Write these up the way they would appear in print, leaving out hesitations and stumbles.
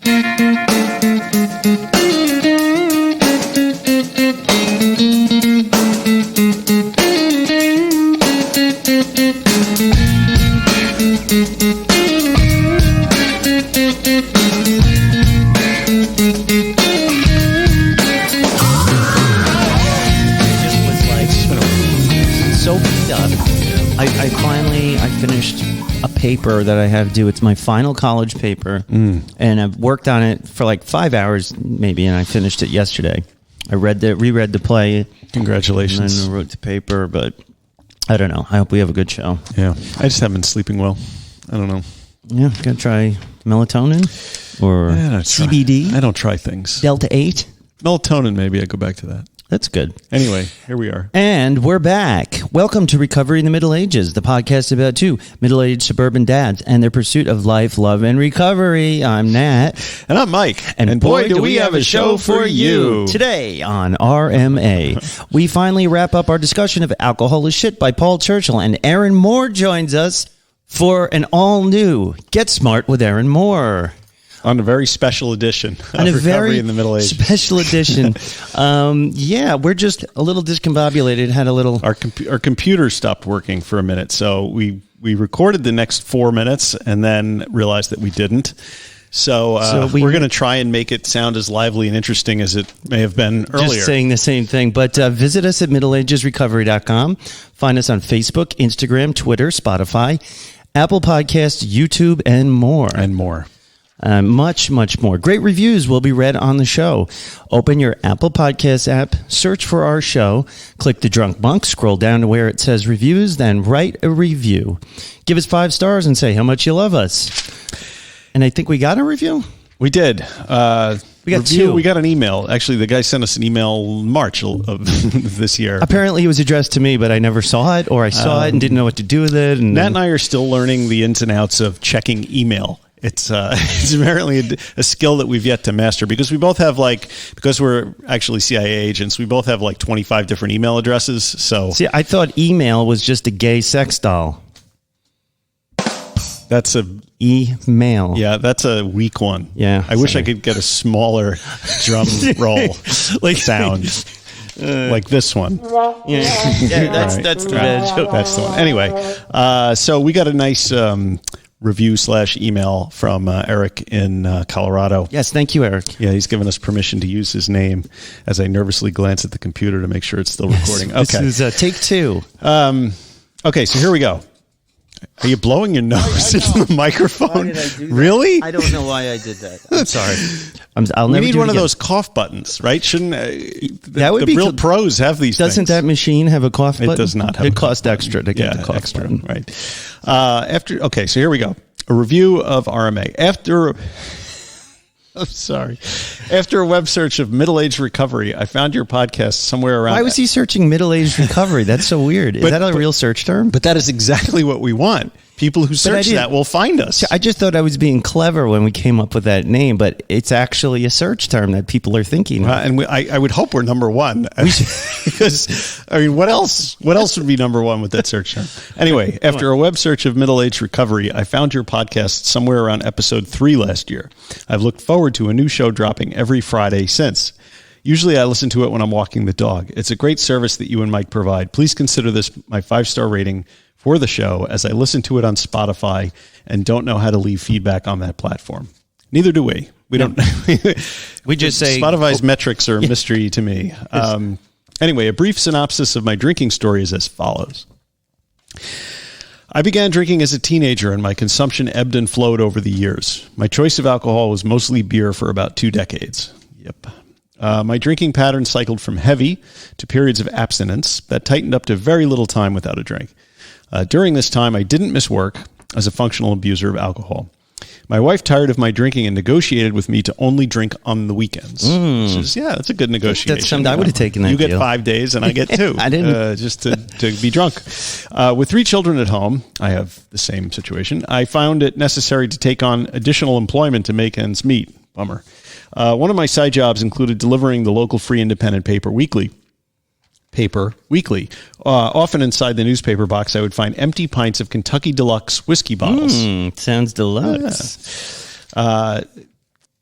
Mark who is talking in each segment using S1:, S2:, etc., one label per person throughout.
S1: I finished a paper that I have due. It's my final college paper, and I've worked on it for like 5 hours maybe, and I finished it yesterday. I reread the play.
S2: Congratulations.
S1: And then I wrote the paper, but I don't know. I hope we have a good show.
S2: Yeah. I just haven't been sleeping well. I don't know.
S1: Yeah, gonna try melatonin or CBD.
S2: I don't try things.
S1: Delta 8.
S2: Melatonin, maybe. I go back to that.
S1: That's good.
S2: Anyway, here we are.
S1: And we're back. Welcome to Recovery in the Middle Ages, the podcast about two middle-aged suburban dads and their pursuit of life, love, and recovery. I'm Nat.
S2: And I'm Mike. And boy, do we have a show for you.
S1: Today on RMA, we finally wrap up our discussion of Alcohol is Shit by Paul Churchill, and Erin Moore joins us for an all-new Get Smart with Erin Moore.
S2: On a very special edition of Recovery in the Middle Ages.
S1: Special edition. Yeah, we're just a little discombobulated. Had a little...
S2: Our computer stopped working for a minute, so we recorded the next 4 minutes and then realized that we didn't. So we're going to try and make it sound as lively and interesting as it may have been earlier.
S1: Just saying the same thing. But visit us at middleagesrecovery.com. Find us on Facebook, Instagram, Twitter, Spotify, Apple Podcasts, YouTube, and more.
S2: And more.
S1: Much, much more. Great reviews will be read on the show. Open your Apple Podcast app, search for our show, click the Drunk Monk, scroll down to where it says reviews, then write a review. Give us 5 stars and say how much you love us. And I think we got a review?
S2: We did.
S1: We got 2.
S2: We got an email. Actually, the guy sent us an email March of this year.
S1: Apparently, it was addressed to me, but I never saw it, or I saw it and didn't know what to do with it. And
S2: Nat and I are still learning the ins and outs of checking email. It's apparently a skill that we've yet to master because we both have because we're actually CIA agents, we both have 25 different email addresses. So
S1: see, I thought email was just a gay sex doll.
S2: That's a
S1: email.
S2: Yeah, that's a weak one.
S1: Yeah,
S2: I wish I could get a smaller drum roll sound. Like this one.
S1: Yeah, that's the bad.
S2: That's the one. Anyway, so we got a nice review/email from Erick in Colorado.
S1: Yes, thank you, Erick.
S2: Yeah, he's given us permission to use his name as I nervously glance at the computer to make sure it's still recording. Okay.
S1: This is take 2.
S2: Okay, so here we go. Are you blowing your nose into the microphone?
S1: Why did I do that?
S2: Really?
S1: I don't know why I did that. I'm sorry.
S2: We need one of those cough buttons, right? Shouldn't
S1: that would
S2: the
S1: be
S2: real pros have these things?
S1: Doesn't that machine have a cough button?
S2: It does not have
S1: it costs extra to get the cough
S2: extra,
S1: button.
S2: Right. So here we go. A review of RMA. I'm sorry. After a web search of middle-aged recovery, I found your podcast somewhere around...
S1: Why was he searching middle-aged recovery? That's so weird. Is that a real search term?
S2: But that is exactly what we want. People who search that will find us.
S1: I just thought I was being clever when we came up with that name, but it's actually a search term that people are thinking of.
S2: And I would hope we're number one. Because, what else would be number one with that search term? Anyway, after a web search of middle-aged recovery, I found your podcast somewhere around episode 3 last year. I've looked forward to a new show dropping every Friday since. Usually I listen to it when I'm walking the dog. It's a great service that you and Mike provide. Please consider this my 5-star rating for the show, as I listen to it on Spotify and don't know how to leave feedback on that platform. Neither do we. We don't.
S1: We just say
S2: Spotify's metrics are a mystery to me. Anyway, a brief synopsis of my drinking story is as follows. I began drinking as a teenager, and my consumption ebbed and flowed over the years. My choice of alcohol was mostly beer for about 2 decades. Yep. My drinking pattern cycled from heavy to periods of abstinence that tightened up to very little time without a drink. During this time, I didn't miss work as a functional abuser of alcohol. My wife tired of my drinking and negotiated with me to only drink on the weekends. That's a good negotiation.
S1: That's something I would have taken that
S2: You get
S1: deal.
S2: 5 days and I get 2.
S1: I didn't.
S2: Just to be drunk. With 3 children at home, I have the same situation. I found it necessary to take on additional employment to make ends meet. Bummer. One of my side jobs included delivering the local free independent paper weekly. Often inside the newspaper box, I would find empty pints of Kentucky Deluxe whiskey bottles.
S1: Sounds deluxe.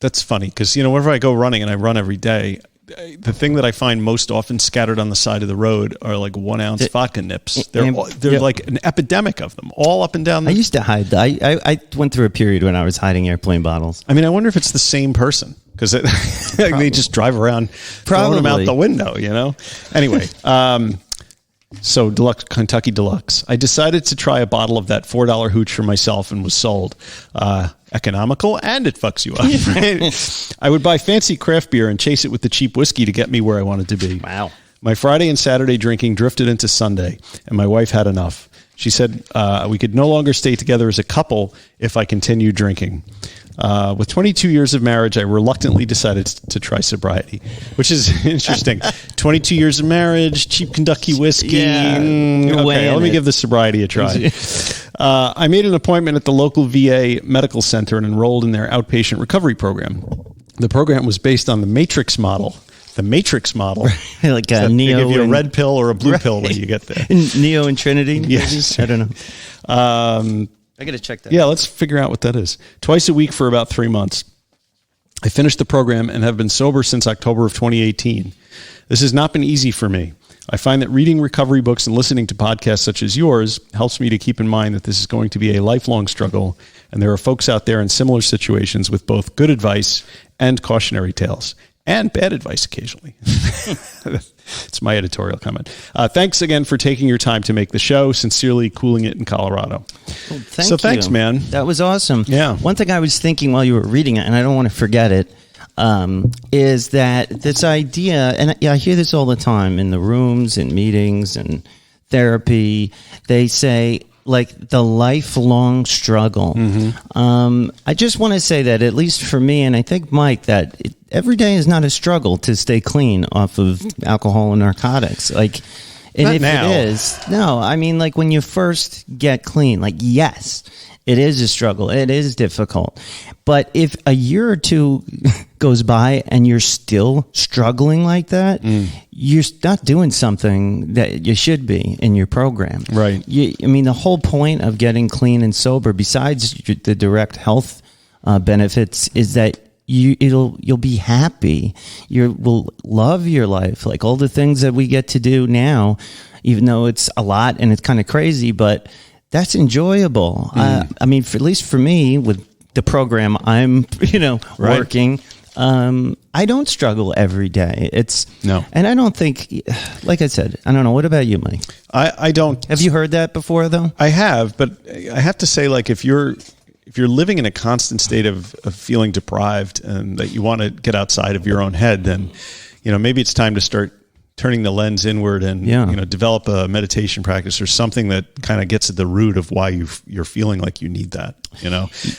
S2: That's funny because, whenever I go running, and I run every day, the thing that I find most often scattered on the side of the road are like 1 ounce vodka nips. They're like an epidemic of them all up and down.
S1: I used to hide that. I went through a period when I was hiding airplane bottles.
S2: I mean, I wonder if it's the same person because they just drive around throwing them out the window, Anyway, so Kentucky Deluxe. I decided to try a bottle of that $4 hooch for myself and was sold. Economical, and it fucks you up. Right? I would buy fancy craft beer and chase it with the cheap whiskey to get me where I wanted to be.
S1: Wow.
S2: My Friday and Saturday drinking drifted into Sunday, and my wife had enough. She said we could no longer stay together as a couple if I continued drinking. With 22 years of marriage, I reluctantly decided to try sobriety, which is interesting. 22 years of marriage, cheap Kentucky whiskey.
S1: Yeah,
S2: okay, let me give the sobriety a try. I made an appointment at the local VA medical center and enrolled in their outpatient recovery program. The program was based on the Matrix model. The Matrix model.
S1: Like a Neo.
S2: They give you a red pill or a blue pill when you get there.
S1: Neo and Trinity?
S2: Yes.
S1: Maybe? I don't know. I got to check that.
S2: Yeah, let's figure out what that is. Twice a week for about 3 months. I finished the program and have been sober since October of 2018. This has not been easy for me. I find that reading recovery books and listening to podcasts such as yours helps me to keep in mind that this is going to be a lifelong struggle, and there are folks out there in similar situations with both good advice and cautionary tales. And bad advice occasionally. It's my editorial comment. Thanks again for taking your time to make the show. Sincerely, Cooling It in Colorado.
S1: Well, thanks, man. That was awesome.
S2: Yeah.
S1: One thing I was thinking while you were reading it, and I don't want to forget it, is that this idea, and I hear this all the time in the rooms, in meetings, and therapy. They say, like, the lifelong struggle. Mm-hmm. I just want to say that, at least for me, and I think Mike, that every day is not a struggle to stay clean off of alcohol and narcotics. Like, and
S2: not
S1: if
S2: now.
S1: it is, no, I mean, like, when you first get clean, like, yes, it is a struggle. It is difficult. But if a year or two goes by and you're still struggling like that, you're not doing something that you should be in your program.
S2: Right.
S1: I mean, the whole point of getting clean and sober, besides the direct health benefits, is that you'll be happy. You will love your life, like all the things that we get to do now, even though it's a lot and it's kind of crazy, but that's enjoyable. I mean, at least for me, with the program I'm, working, I don't struggle every day.
S2: No.
S1: And I don't think, like I said, I don't know. What about you, Mike?
S2: I don't.
S1: Have you heard that before, though?
S2: I have, but I have to say, like, if you're living in a constant state of feeling deprived and that you want to get outside of your own head, then, maybe it's time to start turning the lens inward and develop a meditation practice or something that kind of gets at the root of why you're feeling like you need that.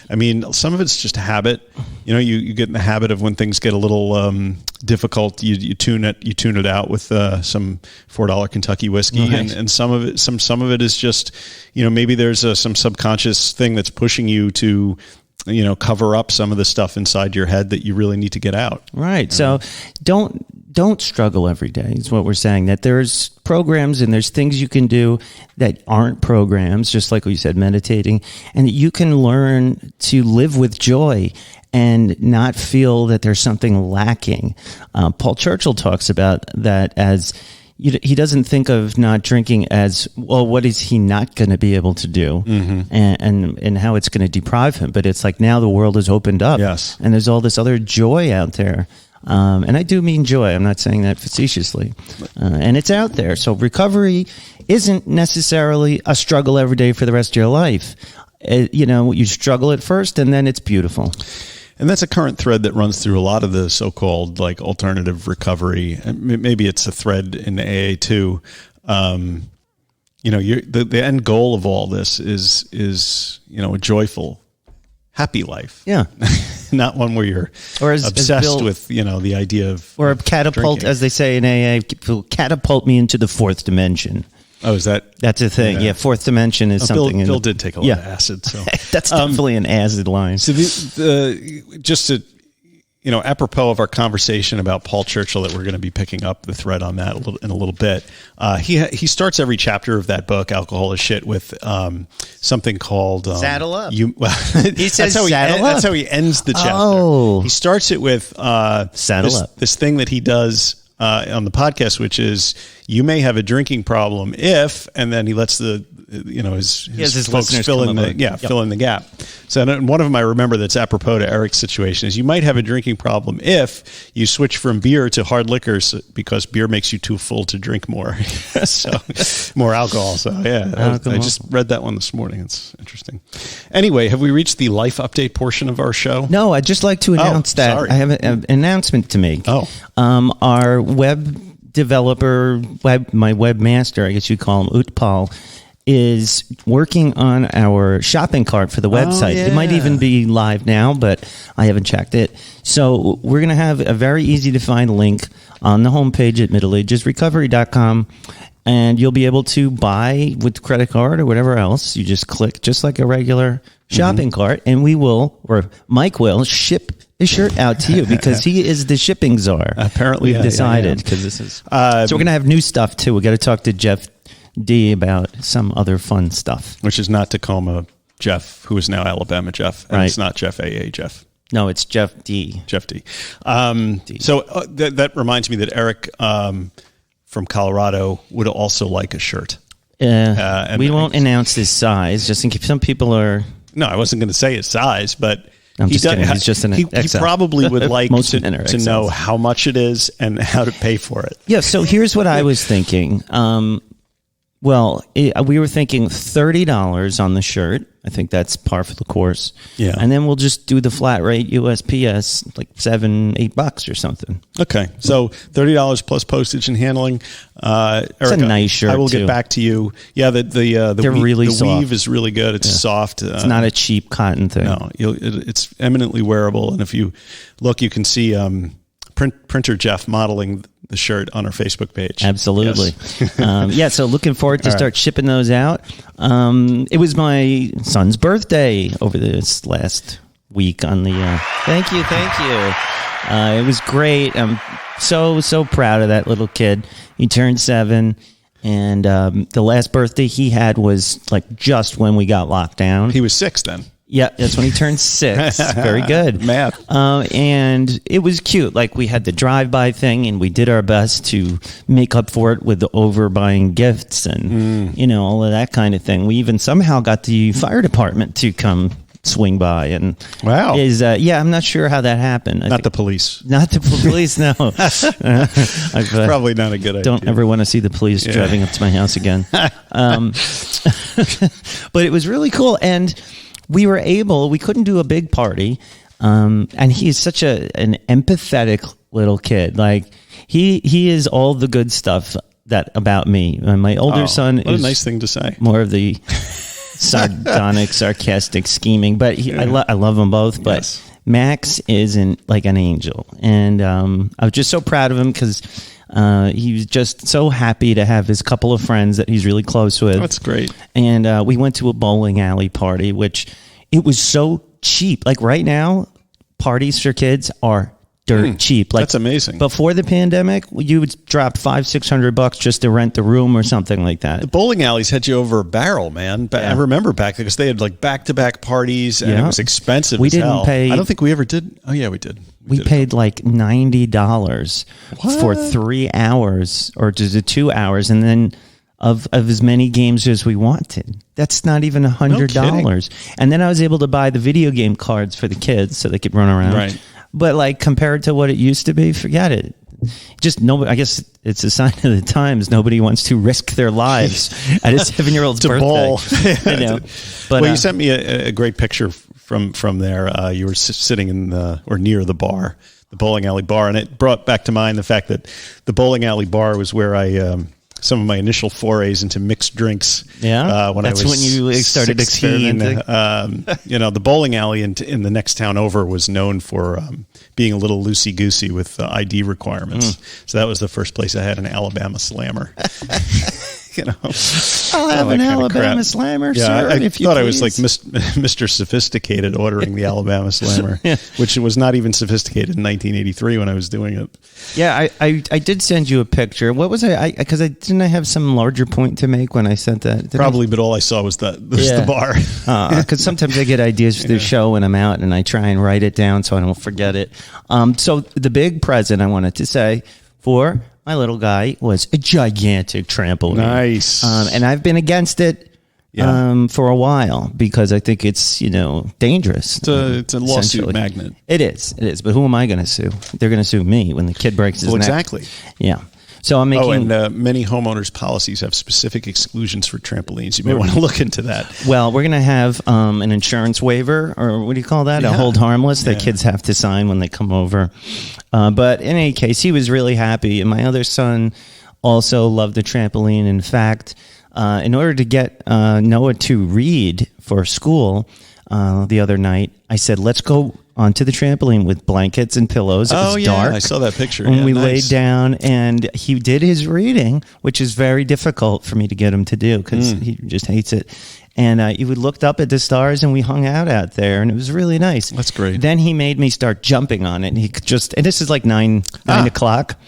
S2: I mean, some of it's just habit. You get in the habit of when things get a little difficult, you tune it out with some $4 Kentucky whiskey,
S1: Nice.
S2: and some of it is just maybe there's some subconscious thing that's pushing you to cover up some of the stuff inside your head that you really need to get out.
S1: Right. So don't struggle every day is what we're saying. That there's programs and there's things you can do that aren't programs, just like we said, meditating, and that you can learn to live with joy and not feel that there's something lacking. Paul Churchill talks about that as he doesn't think of not drinking as, well, what is he not going to be able to do, and how it's going to deprive him. But it's like now the world has opened up,
S2: yes,
S1: and there's all this other joy out there. And I do mean joy. I'm not saying that facetiously. And it's out there. So recovery isn't necessarily a struggle every day for the rest of your life. You struggle at first and then it's beautiful.
S2: And that's a current thread that runs through a lot of the so-called like alternative recovery. And maybe it's a thread in AA too. The end goal of all this is a joyful, happy life.
S1: Yeah.
S2: Not one where you're obsessed with, the idea of
S1: or a catapult,
S2: drinking.
S1: As they say in AA, will catapult me into the fourth dimension.
S2: Oh, is that?
S1: That's a thing. Yeah, fourth dimension is something.
S2: Bill did take a lot of acid, so
S1: that's definitely an acid line.
S2: So just to apropos of our conversation about Paul Churchill, that we're going to be picking up the thread on that in a little bit. He starts every chapter of that book, Alcohol is Shit, with something called
S1: Saddle Up.
S2: He says Saddle Up. That's how he ends the chapter.
S1: Oh.
S2: He starts it with
S1: Saddle Up.
S2: This thing that he does on the podcast, which is, you may have a drinking problem if, and then he lets his folks fill in the gap. So and one of them I remember that's apropos to Erick's situation is, you might have a drinking problem if you switch from beer to hard liquors because beer makes you too full to drink more. So more alcohol. So I just read that one this morning. It's interesting. Anyway, have we reached the life update portion of our show?
S1: No, I'd just like to announce that
S2: sorry.
S1: I have an announcement to make. Our web developer, my webmaster, I guess you call him Utpal, is working on our shopping cart for the website.
S2: Yeah.
S1: It might even be live now, but I haven't checked it. So we're going to have a very easy to find link on the homepage at middleagesrecovery.com, and you'll be able to buy with credit card or whatever else. You just click just like a regular shopping cart, and Mike will ship the shirt out to you because he is the shipping czar.
S2: Apparently,
S1: we've decided, because this is. So we're going to have new stuff too. We got to talk to Jeff D about some other fun stuff,
S2: which is not Tacoma Jeff, who is now Alabama Jeff, and it's not Jeff AA Jeff.
S1: No, it's Jeff D.
S2: Jeff D. So that reminds me that Erick from Colorado would also like a shirt.
S1: We won't announce his size, just in case some people are.
S2: No, I wasn't going to say his size, but
S1: I'm just kidding. He's just an
S2: he
S1: XL.
S2: probably would like to
S1: XLs.
S2: know how much it is and how to pay for it.
S1: Yeah. So here's what I was thinking. We were thinking $30 on the shirt. I think that's par for the course.
S2: Yeah.
S1: And then we'll just do the flat rate USPS, like $7-8 or something.
S2: Okay. So $30 plus postage and handling. Erick,
S1: it's a nice shirt.
S2: I will get back to you. Yeah. The weave is really good. It's soft.
S1: It's not a cheap cotton thing.
S2: No, it's eminently wearable. And if you look, you can see Printer Jeff modeling the shirt on our Facebook page.
S1: Absolutely. Yes. So looking forward to start shipping those out. It was my son's birthday over this last week on the, thank you. It was great. I'm so proud of that little kid. He turned 7, and the last birthday he had was like just when we got locked down.
S2: He was 6 then.
S1: Yeah, that's when he turned 6. Very good.
S2: Math.
S1: And it was cute. Like, we had the drive-by thing, and we did our best to make up for it with the overbuying gifts and, all of that kind of thing. We even somehow got the fire department to come swing by. And
S2: wow.
S1: I'm not sure how that happened.
S2: Not the police,
S1: no.
S2: Probably not a good idea.
S1: Don't ever want to see the police driving up to my house again. But it was really cool. And we couldn't do a big party. And he's such an empathetic little kid. Like, he is all the good stuff about me. My older son is
S2: a nice thing to say.
S1: More of the sardonic, sarcastic, scheming, but I love them both. But Max isn't like an angel. And, I was just so proud of him because, he was just so happy to have his couple of friends that he's really close with.
S2: That's great.
S1: And we went to a bowling alley party, which it was so cheap. Like, right now, parties for kids are dirt cheap. Like,
S2: that's amazing.
S1: Before the pandemic, you would drop $500-600 just to rent the room or something like that.
S2: The bowling alleys had you over a barrel, man. I remember back because they had like back-to-back parties, and it was expensive.
S1: We
S2: as
S1: didn't
S2: hell.
S1: pay.
S2: I don't think we ever did. Oh yeah, we did.
S1: We paid like $90 for 3 hours or just 2 hours, and then of as many games as we wanted. That's not even $100. And then I was able to buy the video game cards for the kids so they could run around.
S2: Right.
S1: But like, compared to what it used to be, forget it. Just nobody. I guess it's a sign of the times. Nobody wants to risk their lives at a 7-year-old's birthday.
S2: Bowl.
S1: But
S2: you sent me a great picture from there. You were sitting in near the bar, the bowling alley bar, and it brought back to mind the fact that the bowling alley bar was where I some of my initial forays into mixed drinks.
S1: Yeah,
S2: when
S1: that's
S2: I was
S1: when you started
S2: 16,
S1: experimenting.
S2: The bowling alley in the next town over was known for being a little loosey-goosey with ID requirements. So that was the first place I had an Alabama Slammer. you know,
S1: I'll have an Alabama Slammer, sir.
S2: I
S1: if you
S2: thought
S1: please.
S2: I was like Mr. Sophisticated ordering the Alabama Slammer, which was not even sophisticated in 1983 when I was doing it.
S1: Yeah, I did send you a picture. What was because I didn't have some larger point to make when I sent that.
S2: Probably, but all I saw was the bar.
S1: Because sometimes I get ideas for the show when I'm out, and I try and write it down so I don't forget it. So the big present I wanted to say for my little guy was a gigantic trampoline.
S2: Nice.
S1: And I've been against it for a while because I think it's, dangerous.
S2: It's a lawsuit magnet.
S1: It is. But who am I going to sue? They're going to sue me when the kid breaks his neck.
S2: Exactly.
S1: Yeah. So I'm making.
S2: And many homeowners' policies have specific exclusions for trampolines. You may want to look into that.
S1: Well, we're going to have an insurance waiver, or what do you call that? Yeah. A hold harmless that kids have to sign when they come over. But in any case, he was really happy. And my other son also loved the trampoline. In fact, in order to get Noah to read for school the other night, I said, let's go onto the trampoline with blankets and pillows. It was dark.
S2: I saw that picture.
S1: And we laid down, and he did his reading, which is very difficult for me to get him to do because he just hates it. And we looked up at the stars, and we hung out there, and it was really nice.
S2: That's great.
S1: Then he made me start jumping on it, and and this is like 9 o'clock.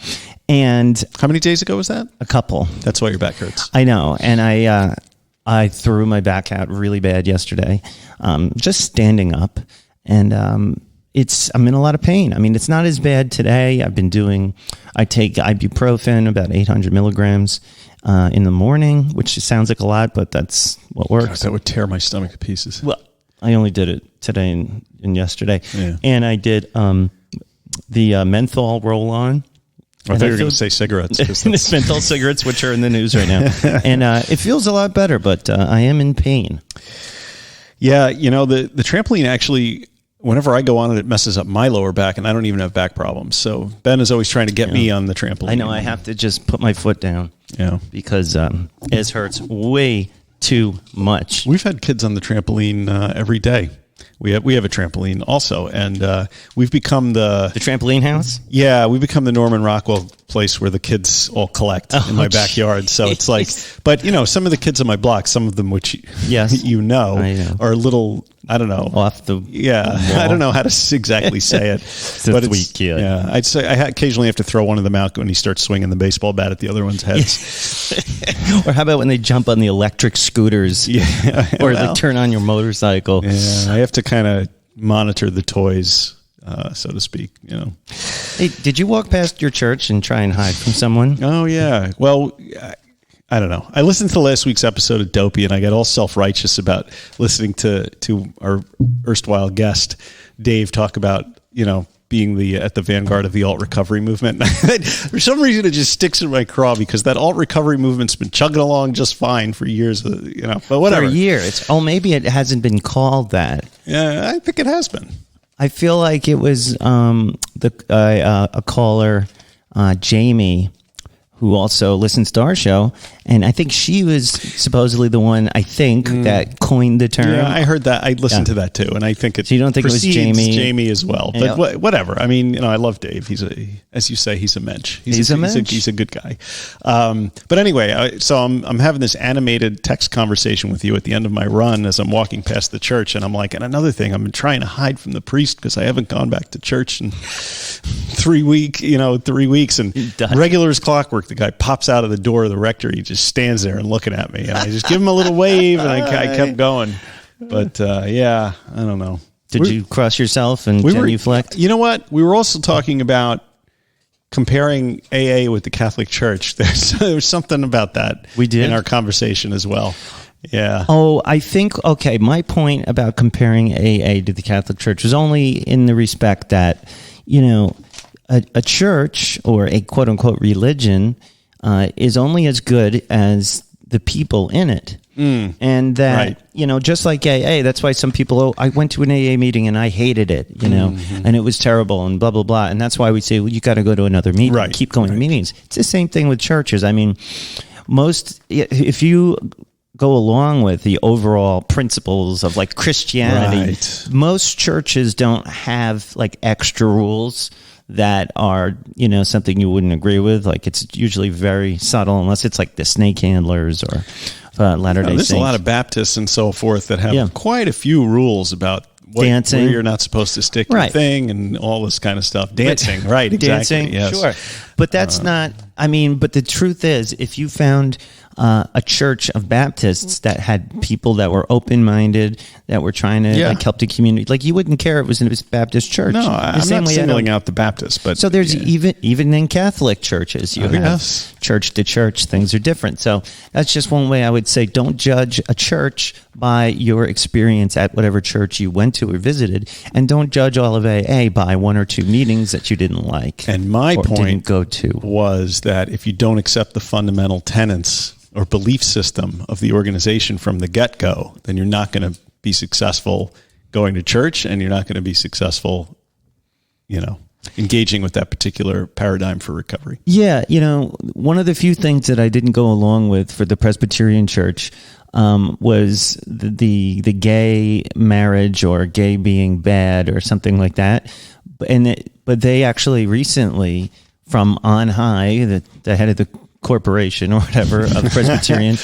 S1: And
S2: how many days ago was that?
S1: A couple.
S2: That's why your back hurts.
S1: I know. And I threw my back out really bad yesterday, just standing up. And I'm in a lot of pain. I mean, it's not as bad today. I take ibuprofen, about 800 milligrams in the morning, which sounds like a lot, but that's what works.
S2: Gosh, that would tear my stomach to pieces.
S1: Well, I only did it today and yesterday.
S2: Yeah.
S1: And I did the menthol roll-on.
S2: I thought you were going to say cigarettes.
S1: Menthol cigarettes, which are in the news right now. And it feels a lot better, but I am in pain.
S2: Yeah, the trampoline actually, whenever I go on it, it messes up my lower back, and I don't even have back problems. So Ben is always trying to get me on the trampoline.
S1: I know. I have to just put my foot down.
S2: Yeah.
S1: Because it hurts way too much.
S2: We've had kids on the trampoline every day. We have a trampoline also, and we've become the
S1: trampoline house.
S2: Yeah, we've become the Norman Rockwell place where the kids all collect in my backyard. So it's like, but some of the kids on my block, some of them which I know. Are a little, I don't know,
S1: off the wall.
S2: I don't know how to exactly say it.
S1: But it's sweet kid.
S2: Yeah, I'd say I occasionally have to throw one of them out when he starts swinging the baseball bat at the other one's heads.
S1: Or how about when they jump on the electric scooters?
S2: Yeah,
S1: or they turn on your motorcycle.
S2: Yeah, I have to kind of monitor the toys. So to speak,
S1: Hey, did you walk past your church and try and hide from someone?
S2: Oh, yeah. Well, I don't know. I listened to last week's episode of Dopey, and I got all self-righteous about listening to our erstwhile guest, Dave, talk about, being at the vanguard of the alt recovery movement. For some reason, it just sticks in my craw because that alt recovery movement's been chugging along just fine for years, but whatever.
S1: For years. Maybe it hasn't been called that.
S2: Yeah, I think it has been.
S1: I feel like it was a caller, Jamie, who also listens to our show, and I think she was supposedly the one, that coined the term.
S2: Yeah, I heard that. I listened to that too, and I think it.
S1: So you don't think it was Jamie?
S2: Jamie as well, but whatever. I mean, I love Dave. As you say, he's a mensch. He's a mensch. He's a good guy. But anyway, so I'm having this animated text conversation with you at the end of my run as I'm walking past the church, and I'm like, and another thing, I've been trying to hide from the priest because I haven't gone back to church in 3 weeks, and regular as clockwork. The guy pops out of the door of the rectory. He just stands there and looking at me. And I just give him a little wave, and I kept going. But I don't know.
S1: Did you cross yourself and genuflect?
S2: You know what? We were also talking about comparing AA with the Catholic Church. There was something about that
S1: we did
S2: in our conversation as well. Yeah.
S1: Oh, I think, my point about comparing AA to the Catholic Church was only in the respect that, a church or a quote-unquote religion is only as good as the people in it. And that, just like AA, that's why some people, I went to an AA meeting and I hated it, and it was terrible and blah, blah, blah. And that's why we say, well, you got to go to another meeting.
S2: Right.
S1: Keep going to meetings. It's the same thing with churches. I mean, if you go along with the overall principles of like Christianity, most churches don't have like extra rules that are, something you wouldn't agree with. Like it's usually very subtle, unless it's like the snake handlers or Latter-day Saints.
S2: There's a lot of Baptists and so forth that have quite a few rules about
S1: dancing,
S2: where you're not supposed to stick your thing and all this kind of stuff. Dancing, right? Exactly.
S1: Dancing, yes. Sure. But that's not. I mean, but the truth is, if you found a church of Baptists that had people that were open-minded, that were trying to like help the community, like you wouldn't care if it was a Baptist church.
S2: No, I'm not singling out the Baptists, but
S1: so there's even in Catholic churches, you have church to church, things are different. So that's just one way I would say, don't judge a church by your experience at whatever church you went to or visited, and don't judge all of AA by one or two meetings that you didn't like.
S2: And my point
S1: didn't go to
S2: was that if you don't accept the fundamental tenets or belief system of the organization from the get-go, then you're not going to be successful going to church, and you're not going to be successful, engaging with that particular paradigm for recovery.
S1: Yeah, one of the few things that I didn't go along with for the Presbyterian Church was the gay marriage or gay being bad or something like that. But they actually recently, from on high, the head of the corporation or whatever of Presbyterian,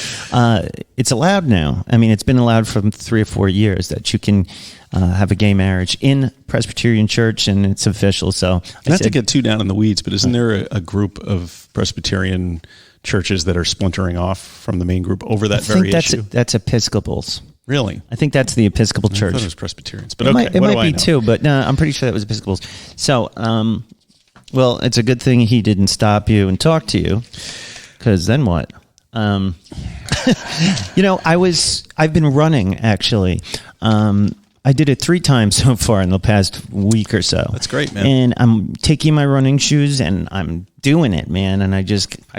S1: it's allowed now. I mean, it's been allowed for 3 or 4 years that you can have a gay marriage in Presbyterian Church, and it's official. So
S2: not to get too down in the weeds, but isn't there a group of Presbyterian churches that are splintering off from the main group over that very issue?
S1: That's Episcopals.
S2: Really?
S1: I think that's the Episcopal Church.
S2: I thought it was Presbyterians, but
S1: it might be too. But no, I'm pretty sure that was Episcopals. So, well, it's a good thing he didn't stop you and talk to you, because then what? I've been running actually. I did it 3 times so far in the past week or so.
S2: That's great, man.
S1: And I'm taking my running shoes and I'm doing it, man. And I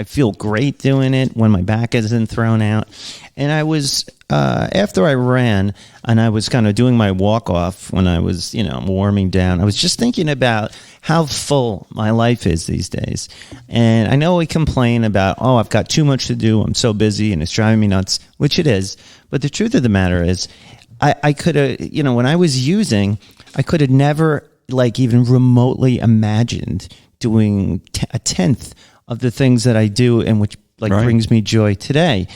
S1: feel great doing it when my back isn't thrown out. And I was, after I ran and I was kind of doing my walk off when I was, warming down, I was just thinking about how full my life is these days. And I know we complain about, I've got too much to do. I'm so busy and it's driving me nuts, which it is. But the truth of the matter is, I could have, when I was using, I could have never even remotely imagined doing a tenth of the things that I do and which brings me joy today.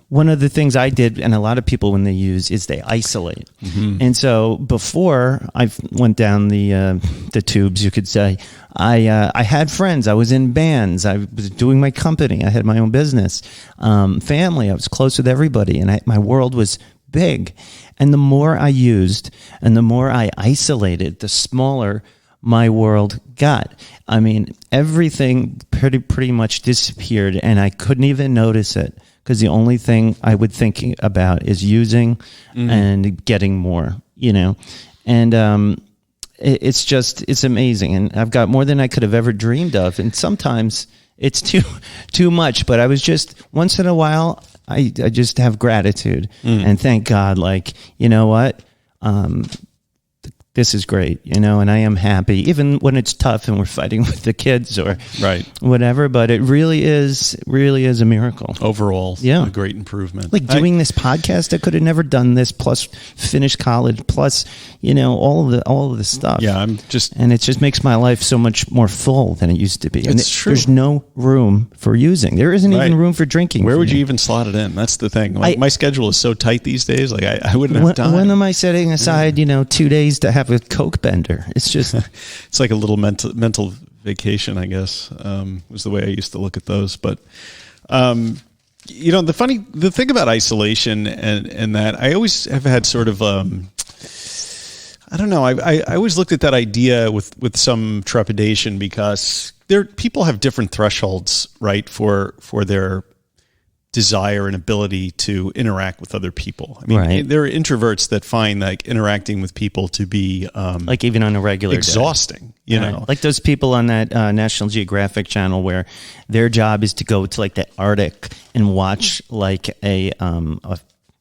S1: One of the things I did, and a lot of people when they use, is they isolate. Mm-hmm. And so before I went down the tubes, you could say, I had friends. I was in bands. I was doing my company. I had my own business, family. I was close with everybody, and my world was big. And the more I used and the more I isolated, the smaller my world got. I mean, everything pretty much disappeared, and I couldn't even notice it, because the only thing I would think about is using and getting more, and it's amazing. And I've got more than I could have ever dreamed of. And sometimes it's too much, but I was just, once in a while, I just have gratitude and thank God, you know what? This is great, and I am happy, even when it's tough and we're fighting with the kids or whatever, but it really is a miracle.
S2: Overall, a great improvement.
S1: Doing this podcast, I could have never done this, plus finish college, plus, all of the stuff.
S2: Yeah,
S1: and it just makes my life so much more full than it used to be.
S2: It's true.
S1: There's no room for using. There isn't even room for drinking.
S2: Where would you even slot it in? That's the thing. My schedule is so tight these days, I wouldn't have time.
S1: When am I setting aside, 2 days to have a Coke bender? It's just
S2: it's like a little mental vacation, I guess, was the way I used to look at those. But the thing about isolation and that, I always have had sort of I don't know, I always looked at that idea with some trepidation, because people have different thresholds, right, for their desire and ability to interact with other people. I mean, there are introverts that find interacting with people to be
S1: even on a regular
S2: exhausting.
S1: Day. You know, like those people on that National Geographic channel where their job is to go to the Arctic and watch a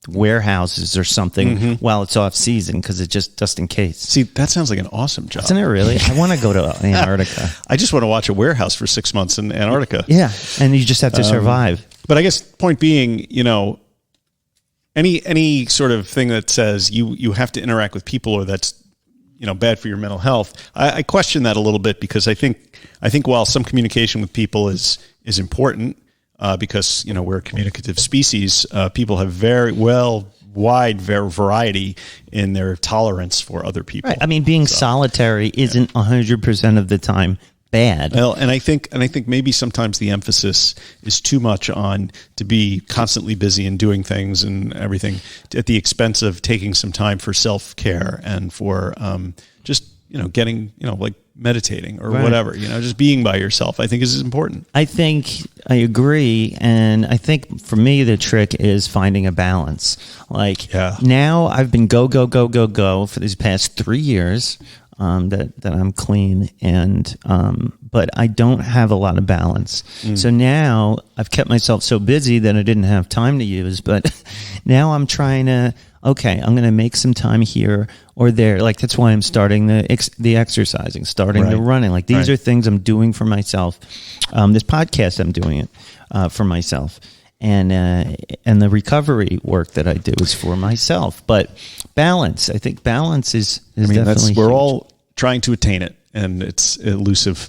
S1: warehouses or something while it's off season, because it's just in case.
S2: See, that sounds like an awesome job.
S1: Isn't it really? I want to go to Antarctica.
S2: I just want to watch a warehouse for 6 months in Antarctica.
S1: Yeah, and you just have to survive.
S2: But I guess point being, any sort of thing that says you have to interact with people, or that's bad for your mental health. I question that a little bit because I think while some communication with people is important, because we're a communicative species, people have very wide variety in their tolerance for other people.
S1: Right. I mean, being solitary isn't 100% of the time bad.
S2: Well, and I think maybe sometimes the emphasis is too much on to be constantly busy and doing things and everything at the expense of taking some time for self-care and for just getting like meditating or whatever, just being by yourself, I think is important.
S1: I think I agree. And I think for me, the trick is finding a balance. Like now I've been go for these past 3 years that I'm clean, and but I don't have a lot of balance. So now I've kept myself so busy that I didn't have time to use, but now I'm trying to, okay, I'm going to make some time here or there. Like that's why I'm starting the exercising, starting the running. Like these are things I'm doing for myself. This podcast, I'm doing it for myself. And the recovery work that I do is for myself. But balance, I think balance is definitely
S2: we're
S1: huge.
S2: all trying to attain it, and it's elusive.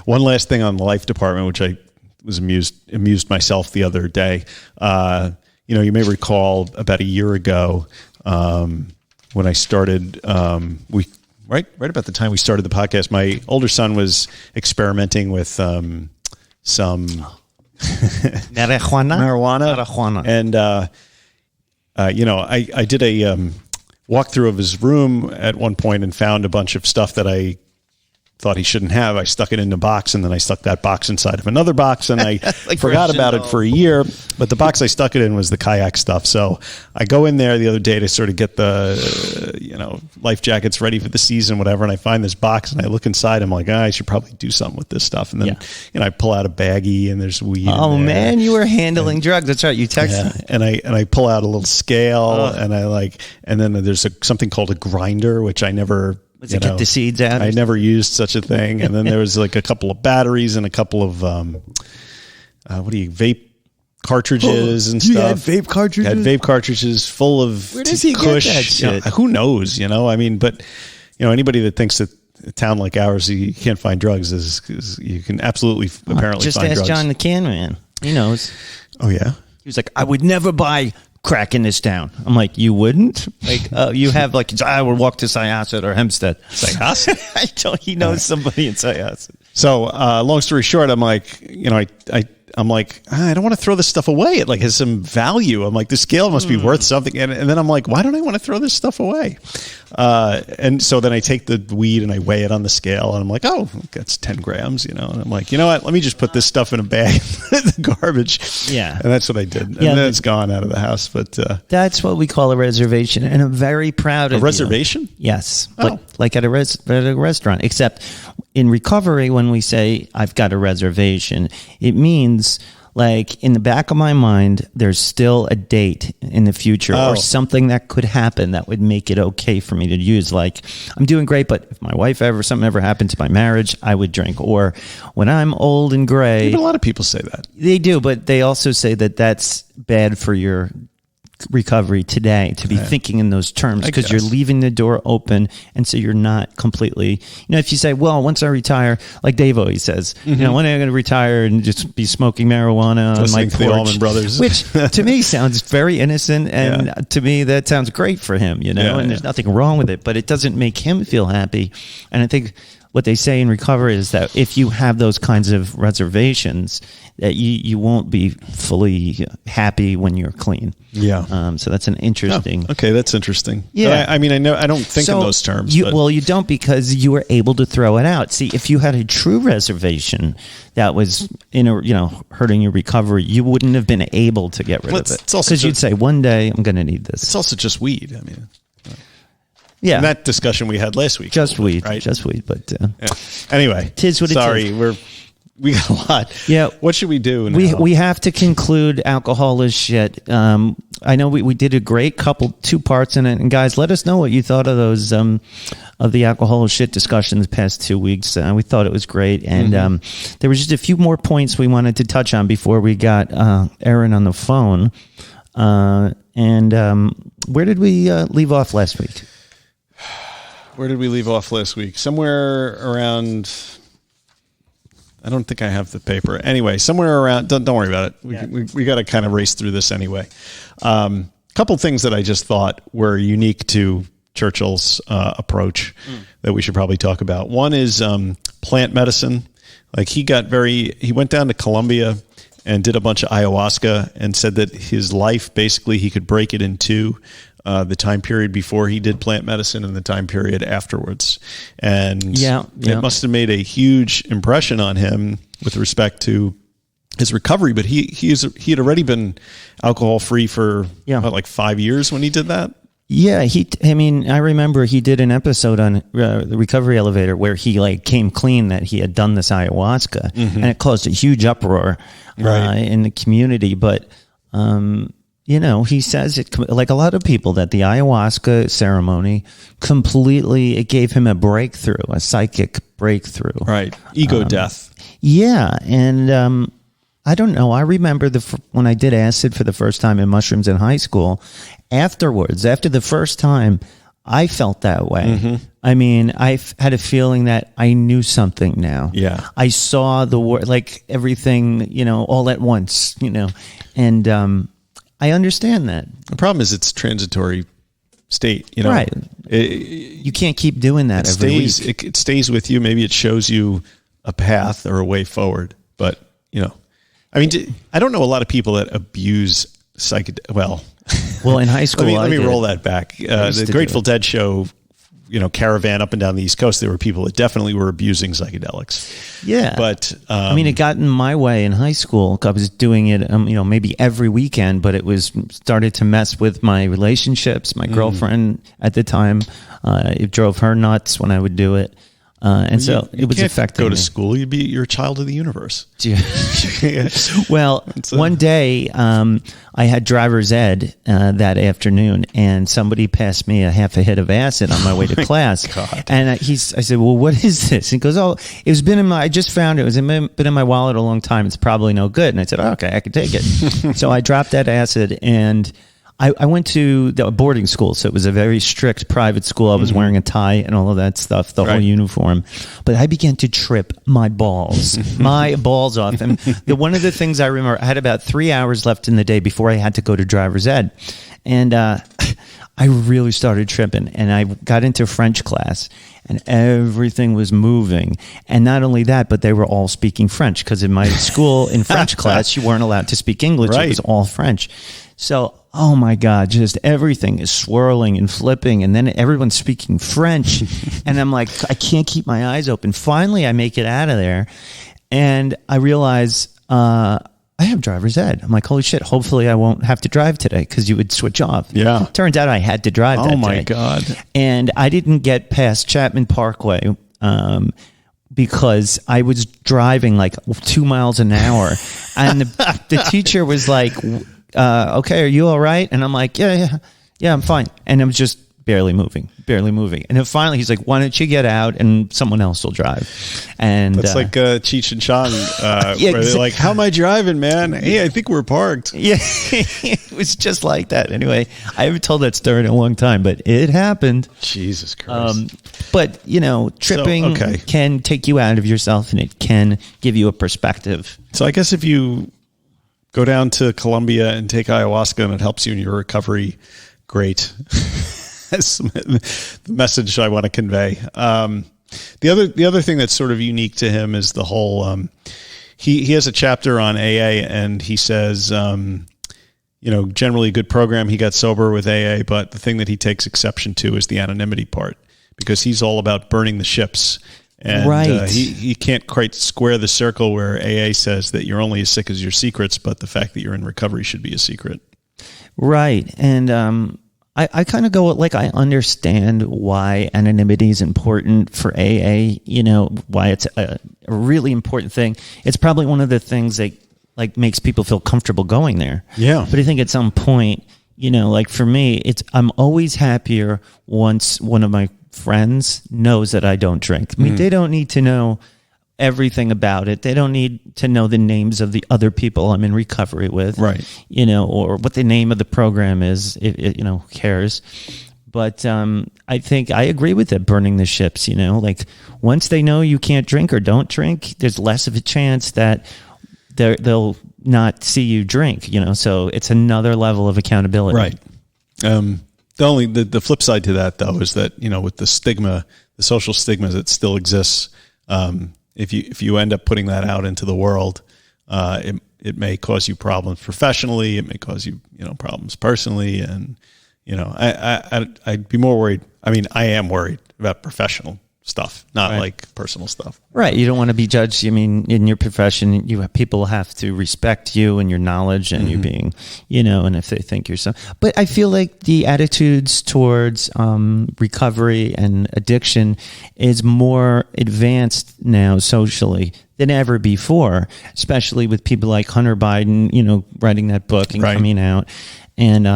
S2: One last thing on the life department, which I was amused myself the other day. You may recall about a year ago when I started. Right about the time we started the podcast, my older son was experimenting with some marijuana, and I did a walkthrough of his room at one point and found a bunch of stuff that I thought he shouldn't have. I stuck it in a box, and then I stuck that box inside of another box, and I forgot about it for a year. But the box I stuck it in was the kayak stuff. So I go in there the other day to sort of get the life jackets ready for the season, whatever, and I find this box, and I look inside. I'm like, I should probably do something with this stuff. And then I pull out a baggie, and there's weed.
S1: Oh man, you were handling drugs. That's right. You texted me.
S2: And I pull out a little scale, and then there's something called a grinder, which I never.
S1: Get the seeds out?
S2: I never used such a thing. And then there was like a couple of batteries and a couple of vape cartridges and stuff.
S1: You had vape cartridges?
S2: Had vape cartridges full of
S1: Where does he
S2: kush.
S1: get that shit?
S2: Who knows? I mean, but anybody that thinks that a town like ours you can't find drugs is you can absolutely apparently
S1: just
S2: find drugs.
S1: Just ask John the Can Man. He knows.
S2: Oh yeah.
S1: He was like, I would never buy crack in this town. I'm like, you wouldn't? Like, you have I would walk to Syosset or Hempstead.
S2: Syosset?
S1: He knows somebody in Syosset.
S2: So, long story short, I'm like, I'm like, I don't want to throw this stuff away. It has some value. I'm like, the scale must be worth something. And then I'm like, why don't I want to throw this stuff away? And so then I take the weed and I weigh it on the scale, and I'm like, oh, that's 10 grams, And I'm like, you know what? Let me just put this stuff in a bag, the garbage. Yeah. And that's what I did. And then it's gone out of the house. But
S1: that's what we call a reservation. And I'm very proud of
S2: a reservation?
S1: Yes. Oh. Like at a restaurant, except in recovery, when we say I've got a reservation, it means like in the back of my mind, there's still a date in the future or something that could happen that would make it okay for me to use. Like, I'm doing great, but if my wife something ever happened to my marriage, I would drink. Or when I'm old and gray.
S2: Even a lot of people say that.
S1: They do, but they also say that that's bad for your recovery today to be thinking in those terms, because you're leaving the door open, and so you're not completely, if you say, well, once I retire, like Dave always says, when am I going to retire and just be smoking marijuana on my porch,
S2: the Allman Brothers,
S1: which to me sounds very innocent, and to me that sounds great for him, and there's nothing wrong with it, but it doesn't make him feel happy. And I think what they say in recovery is that if you have those kinds of reservations, that you won't be fully happy when you're clean. Yeah. So that's an interesting.
S2: Oh, okay, that's interesting.
S1: Yeah.
S2: I mean, I don't think in those terms.
S1: Well, you don't, because you were able to throw it out. See, if you had a true reservation that was hurting your recovery, you wouldn't have been able to get rid of it, because you'd say, one day I'm going to need this.
S2: It's also just weed. I mean.
S1: Yeah,
S2: and that discussion we had last week.
S1: Just weed, right? Just weed. But
S2: anyway,
S1: tis what it is.
S2: We got a lot. Yeah, what should we do now?
S1: We have to conclude alcohol is shit. I know we did a great 2 parts in it, and guys, let us know what you thought of those of the alcohol is shit discussion the past 2 weeks. We thought it was great, and there was just a few more points we wanted to touch on before we got Erin on the phone. And where did we leave off last week?
S2: Where did we leave off last week? Somewhere around. I don't think I have the paper. Anyway, somewhere around. Don't worry about it. We got to kind of race through this anyway. Couple things that I just thought were unique to Churchill's approach that we should probably talk about. One is plant medicine. Like he went down to Colombia and did a bunch of ayahuasca and said that his life, basically, he could break it in two. The time period before he did plant medicine and the time period afterwards. And it must have made a huge impression on him with respect to his recovery. But he had already been alcohol free for like 5 years when he did that.
S1: Yeah, I remember he did an episode on the recovery elevator where he came clean that he had done this ayahuasca, and it caused a huge uproar in the community. But he says it like a lot of people that the ayahuasca ceremony it gave him a breakthrough, a psychic breakthrough.
S2: Right, ego death.
S1: Yeah, and I don't know. I remember when I did acid for the first time in mushrooms in high school. Afterwards, after the first time, I felt that way. Mm-hmm. I mean, I had a feeling that I knew something now.
S2: Yeah.
S1: I saw the world, like everything, all at once, and I understand that.
S2: The problem is it's transitory state,
S1: Right. You can't keep doing that every week.
S2: It stays with you. Maybe it shows you a path or a way forward. But, I mean, I don't know a lot of people that abuse Well, in high school, let me roll that back. The Grateful Dead show, caravan up and down the East Coast, there were people that definitely were abusing psychedelics.
S1: Yeah.
S2: But,
S1: it got in my way in high school. I was doing it, maybe every weekend, but it started to mess with my relationships. My girlfriend at the time, it drove her nuts when I would do it. It was affecting me.
S2: Go to school. You're a child of the universe.
S1: Well, one day I had driver's ed that afternoon, and somebody passed me a half a hit of acid on my way to class.
S2: God.
S1: And I said, "Well, what is this?" He goes, "Oh, I just found it. It was been in my wallet a long time. It's probably no good." And I said, "Okay, I can take it." So I dropped that acid, and I went to the boarding school, so it was a very strict private school. I was wearing a tie and all of that stuff, the whole uniform. But I began to trip my balls off. And one of the things I remember, I had about 3 hours left in the day before I had to go to driver's ed. And I really started tripping. And I got into French class, and everything was moving. And not only that, but they were all speaking French, because in my school, in French class, you weren't allowed to speak English. Right. It was all French. So, oh my God, just everything is swirling and flipping, and then everyone's speaking French. And I'm like, I can't keep my eyes open. Finally, I make it out of there, and I realize I have driver's ed. I'm like, holy shit, hopefully I won't have to drive today, because you would switch off.
S2: Yeah.
S1: Turns out I had to drive that day.
S2: Oh my God.
S1: And I didn't get past Chapman Parkway because I was driving like 2 miles an hour. And the teacher was like, okay, are you all right? And I'm like, yeah, I'm fine. And I'm just barely moving. And then finally he's like, why don't you get out and someone else will drive? And
S2: that's like Cheech and Chong, where they're like, how am I driving, man? Hey, I think we're parked.
S1: Yeah, it was just like that. Anyway, I haven't told that story in a long time, but it happened.
S2: Jesus Christ.
S1: But, tripping can take you out of yourself, and it can give you a perspective.
S2: So I guess if you go down to Colombia and take ayahuasca and it helps you in your recovery, great. That's the message I want to convey. The other thing that's sort of unique to him is the whole, he has a chapter on AA, and he says, generally a good program. He got sober with AA, but the thing that he takes exception to is the anonymity part, because he's all about burning the ships. And
S1: right.
S2: He can't quite square the circle where AA says that you're only as sick as your secrets, but the fact that you're in recovery should be a secret. Right.
S1: And I kind of go like, I understand why anonymity is important for AA, why it's a really important thing. It's probably one of the things that makes people feel comfortable going there.
S2: Yeah.
S1: But I think at some point, for me, I'm always happier once one of my friends knows that I don't drink. I mean, they don't need to know everything about it. They don't need to know the names of the other people I'm in recovery with,
S2: right?
S1: Or what the name of the program is. Who cares? But I think I agree with it, burning the ships, like once they know you can't drink or don't drink, there's less of a chance that they'll not see you drink, so it's another level of accountability.
S2: Right. The flip side to that, though, is that, with the stigma, the social stigma that still exists, if you end up putting that out into the world, it may cause you problems professionally. It may cause you, problems personally. And, I'd be more worried. I mean, I am worried about professional stuff, not like personal stuff.
S1: Right. You don't want to be judged. I mean, in your profession, people have to respect you and your knowledge and you being, and if they think you're so. But I feel like the attitudes towards recovery and addiction is more advanced now socially than ever before, especially with people like Hunter Biden, writing that book and coming out, and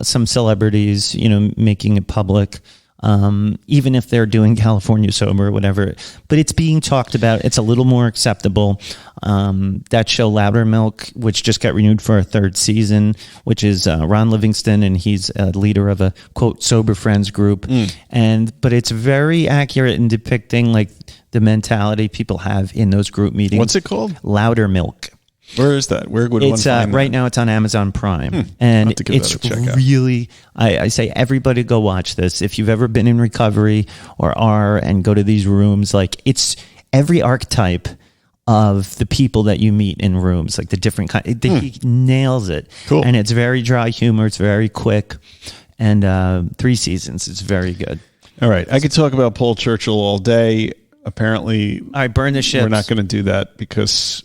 S1: some celebrities, making it public. Even if they're doing California Sober or whatever, but it's being talked about. It's a little more acceptable. That show Louder Milk, which just got renewed for a third season, which is Ron Livingston, and he's a leader of a quote Sober Friends group. But it's very accurate in depicting like the mentality people have in those group meetings.
S2: What's it called?
S1: Louder Milk.
S2: Where is that? Where would one find that?
S1: Right now it's on Amazon Prime. And it's really, I say everybody go watch this. If you've ever been in recovery or are and go to these rooms, like it's every archetype of the people that you meet in rooms, like the different kind. He nails it.
S2: Cool.
S1: And it's very dry humor. It's very quick. And 3 seasons. It's very good.
S2: All right. I could talk about Paul Churchill all day. Apparently,
S1: all right, burn the ships.
S2: We're not going to do that because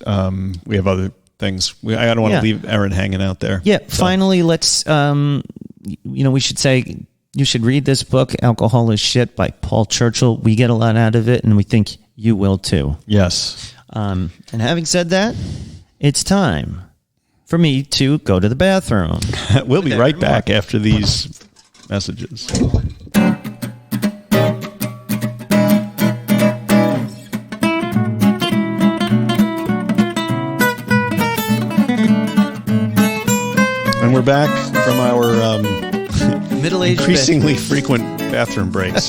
S2: we have other things. I don't want to leave Erin hanging out there.
S1: Yeah. So. Finally, let's. We should say you should read this book, "Alcohol Is Shit" by Paul Churchill. We get a lot out of it, and we think you will too.
S2: Yes.
S1: And having said that, it's time for me to go to the bathroom.
S2: We'll be right back after these messages. And we're back from our
S1: middle-aged
S2: increasingly frequent bathroom breaks.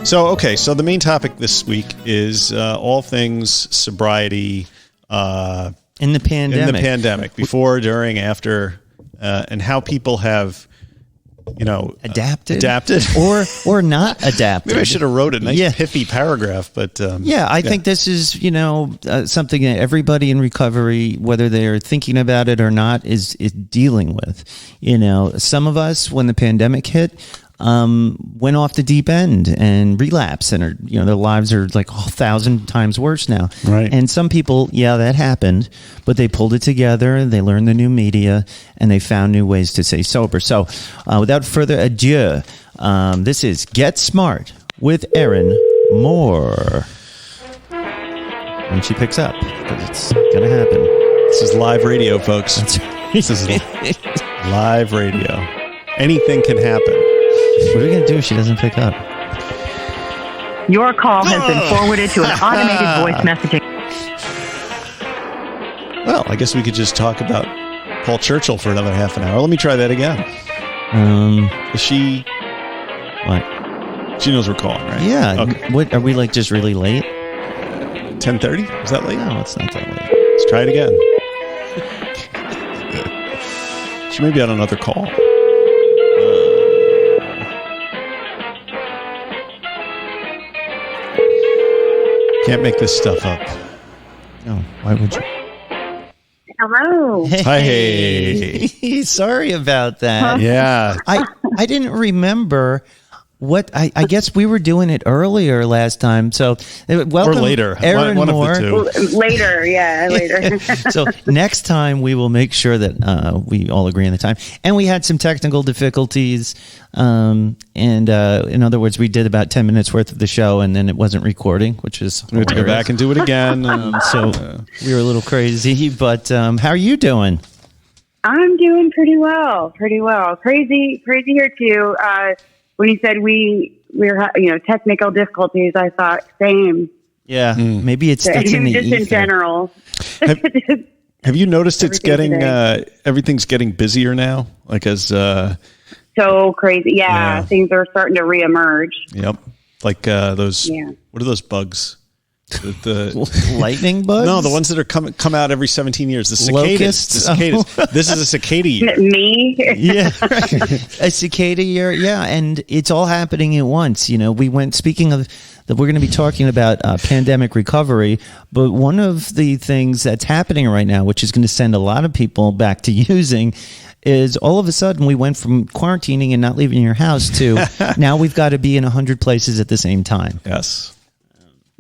S2: So the main topic this week is all things sobriety
S1: in the pandemic.
S2: Before, during, after, and how people have,
S1: adapted or not adapted.
S2: Maybe I should have wrote a nice pithy paragraph, but
S1: I think this is something that everybody in recovery, whether they're thinking about it or not, is dealing with. Some of us, when the pandemic hit, went off the deep end and relapsed, and their lives are like 1,000 times worse now.
S2: Right.
S1: And some people, that happened, but they pulled it together, they learned the new media, and they found new ways to stay sober. So without further ado, this is Get Smart with Erin Moore. When she picks up, because it's going to happen.
S2: This is live radio, folks. This is live radio. Anything can happen.
S1: What are we going to do if she doesn't pick up?
S3: Your call has been forwarded to an automated voice messaging.
S2: Well, I guess we could just talk about Paul Churchill for another half an hour. Let me try that again. Is she...
S1: What?
S2: She knows we're calling, right?
S1: Yeah.
S2: Okay.
S1: What, are we like just really late?
S2: 10:30? Is that late?
S1: No, it's not that late.
S2: Let's try it again. She may be on another call. Can't make this stuff up.
S1: No, why would you?
S3: Hello.
S2: Hey.
S1: Sorry about that.
S3: Huh?
S2: Yeah.
S1: I didn't remember what I guess we were doing it earlier last time. So welcome,
S2: or later.
S1: Erin
S2: One
S1: Moore.
S2: of the two.
S3: Later.
S1: So next time we will make sure that we all agree on the time. And we had some technical difficulties. And in other words, we did about 10 minutes worth of the show, and then it wasn't recording, which is
S2: we have to go back and do it again.
S1: So we were a little crazy. But how are you doing?
S3: I'm doing pretty well. Crazy here too. When you said we're technical difficulties, I thought same.
S1: Yeah, maybe it's in the
S3: just
S1: ether.
S3: in general.
S2: Have you noticed it's getting everything's getting busier now? Like as
S3: so crazy. Yeah, things are starting to reemerge.
S2: Yep. Like those, what are those bugs? The
S1: lightning bugs?
S2: No, the ones that are come out every 17 years. The cicadas.
S1: Locusts?
S2: The cicadas. This is a cicada year.
S3: Me?
S1: Yeah. A cicada year. Yeah. And it's all happening at once. You know, speaking of that, we're going to be talking about pandemic recovery, but one of the things that's happening right now, which is going to send a lot of people back to using, is all of a sudden we went from quarantining and not leaving your house to now we've got to be in 100 places at the same time.
S2: Yes.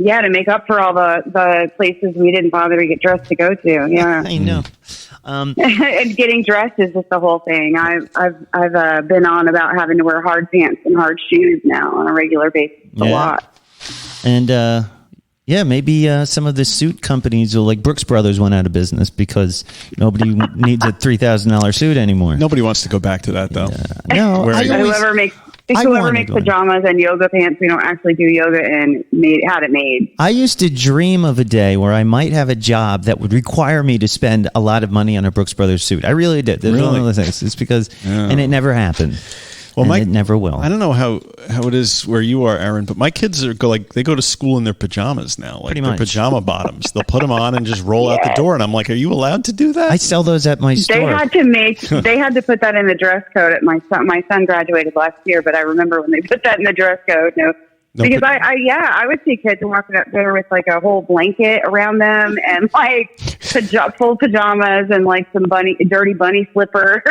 S3: Yeah, to make up for all the places we didn't bother to get dressed to go to. Yeah,
S1: I know.
S3: And getting dressed is just the whole thing. I've been on about having to wear hard pants and hard shoes now on a regular basis a lot.
S1: And maybe some of the suit companies, like Brooks Brothers, went out of business because nobody needs a $3,000 suit anymore.
S2: Nobody wants to go back to that, though.
S1: No,
S3: whoever makes pajamas and yoga pants, we don't actually do yoga and had it made.
S1: I used to dream of a day where I might have a job that would require me to spend a lot of money on a Brooks Brothers suit. I really did. There's one of those things. It's because, and it never happened. Well, it never will.
S2: I don't know how it is where you are, Erin, but my kids they go to school in their pajamas now, like their pajama bottoms. They'll put them on and just roll out the door, and I'm like, "Are you allowed to do that?"
S1: I sell those at my store.
S3: They had to put that in the dress code at my son. My son graduated last year, but I remember when they put that in the dress code. Because I would see kids walking up there with like a whole blanket around them and like full pajamas and like some dirty bunny slippers.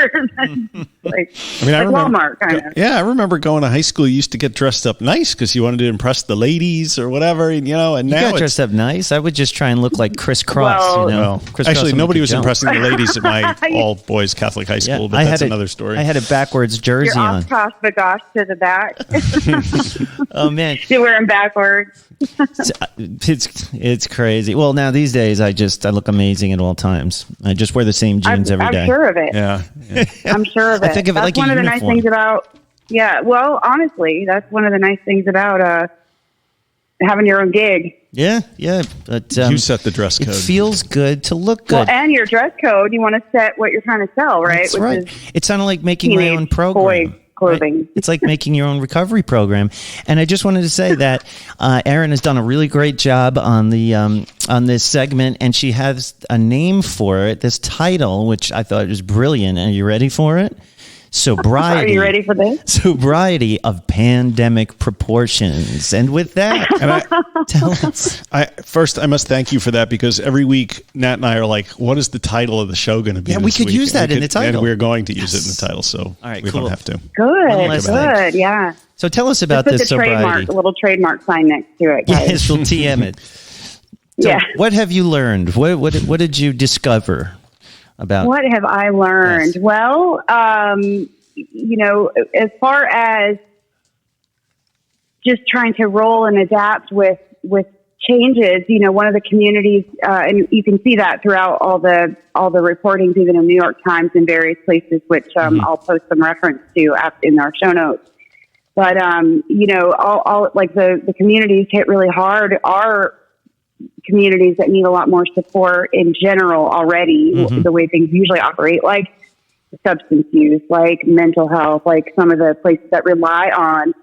S3: Like Walmart kind of.
S2: Yeah, I remember going to high school. You used to get dressed up nice because you wanted to impress the ladies or whatever, and now
S1: got dressed up nice. I would just try and look like Criss Cross.
S2: Actually, nobody was impressing the ladies at my all boys Catholic high school, but that's another story.
S1: I had a backwards jersey on.
S3: Your off bagosh to the back.
S1: Oh man.
S3: You wear them backwards.
S1: It's crazy. Well, now these days I look amazing at all times. I just wear the same jeans every day.
S3: I'm sure of it.
S2: Yeah.
S3: I'm sure of it.
S1: I think of it
S3: that's
S1: like
S3: one
S1: a
S3: of the
S1: uniform.
S3: nice things about. Yeah. Well, honestly, that's one of the nice things about having your own gig.
S1: Yeah. But
S2: you set the dress code.
S1: It feels good to look good.
S3: Well, and your dress code, you want to set what you're trying to sell, right?
S1: That's right. It's kind of like making my own program.
S3: Boy clothing.
S1: Right? It's like making your own recovery program. And I just wanted to say that Erin has done a really great job on the on this segment, and she has a name for it, this title, which I thought was brilliant. Are you ready for it? Sobriety.
S3: Are you ready for this?
S1: Sobriety of pandemic proportions. And with that, tell us.
S2: I must thank you for that, because every week Nat and I are like, what is the title of the show going to be?
S1: Yeah, we could use that in the title.
S2: And we're going to use it in the title, so we don't have to.
S3: Good, yeah.
S1: So tell us about this sobriety.
S3: A little trademark sign next to it, guys.
S1: Yes, we'll TM it. So what have you learned? What did you discover?
S3: What have I learned? Yes. Well, as far as just trying to roll and adapt with changes, one of the communities, and you can see that throughout all the reportings, even in New York Times and various places, which I'll post some reference to in our show notes. But all like the communities hit really hard are communities that need a lot more support in general already, the way things usually operate, like substance use, like mental health, like some of the places that rely on,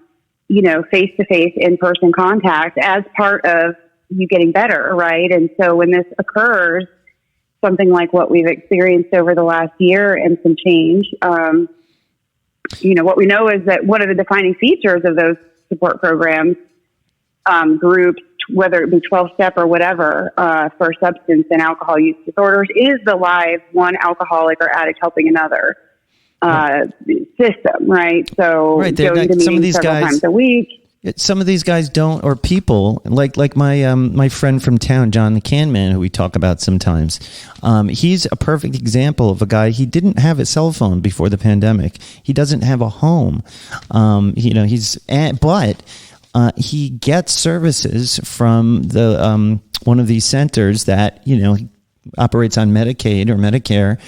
S3: face-to-face, in-person contact as part of you getting better, right? And so when this occurs, something like what we've experienced over the last year and some change, what we know is that one of the defining features of those support programs, groups, whether it be 12-step or whatever, for substance and alcohol use disorders, is the live one alcoholic or addict helping another system, right? So going to meetings several times a week.
S1: Some of these guys don't, or people like my my friend from town, John the Can Man, who we talk about sometimes. He's a perfect example of a guy. He didn't have a cell phone before the pandemic. He doesn't have a home. He gets services from the one of these centers that operates on Medicaid or Medicare,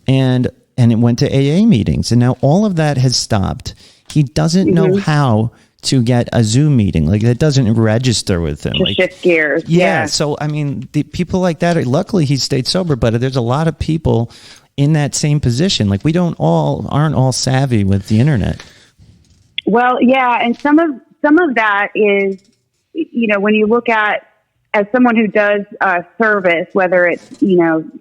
S1: and it went to AA meetings, and now all of that has stopped. He doesn't know how to get a Zoom meeting. Like, it doesn't register with him.
S3: To shift gears.
S1: Yeah. So, I mean, the people like that, luckily he stayed sober, but there's a lot of people in that same position. Like we aren't all savvy with the internet.
S3: Well, yeah, and some of that is, when you look at, as someone who does service, whether it's,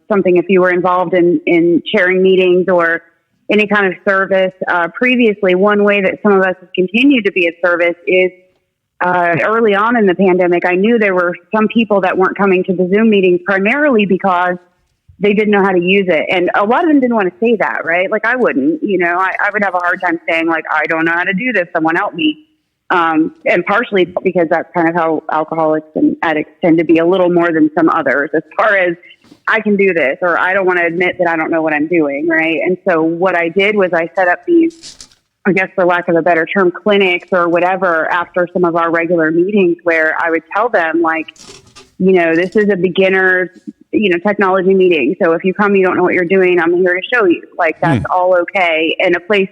S3: something, if you were involved in chairing meetings or any kind of service previously, one way that some of us have continued to be of service is early on in the pandemic, I knew there were some people that weren't coming to the Zoom meetings primarily because they didn't know how to use it. And a lot of them didn't want to say that, right? Like I wouldn't, I would have a hard time saying like, I don't know how to do this. Someone help me. And partially because that's kind of how alcoholics and addicts tend to be a little more than some others as far as I can do this, or I don't want to admit that I don't know what I'm doing. Right. And so what I did was I set up these, I guess for lack of a better term, clinics or whatever after some of our regular meetings where I would tell them like, this is a beginner's, technology meeting. So if you come, you don't know what you're doing, I'm here to show you. Like that's all okay. And a place,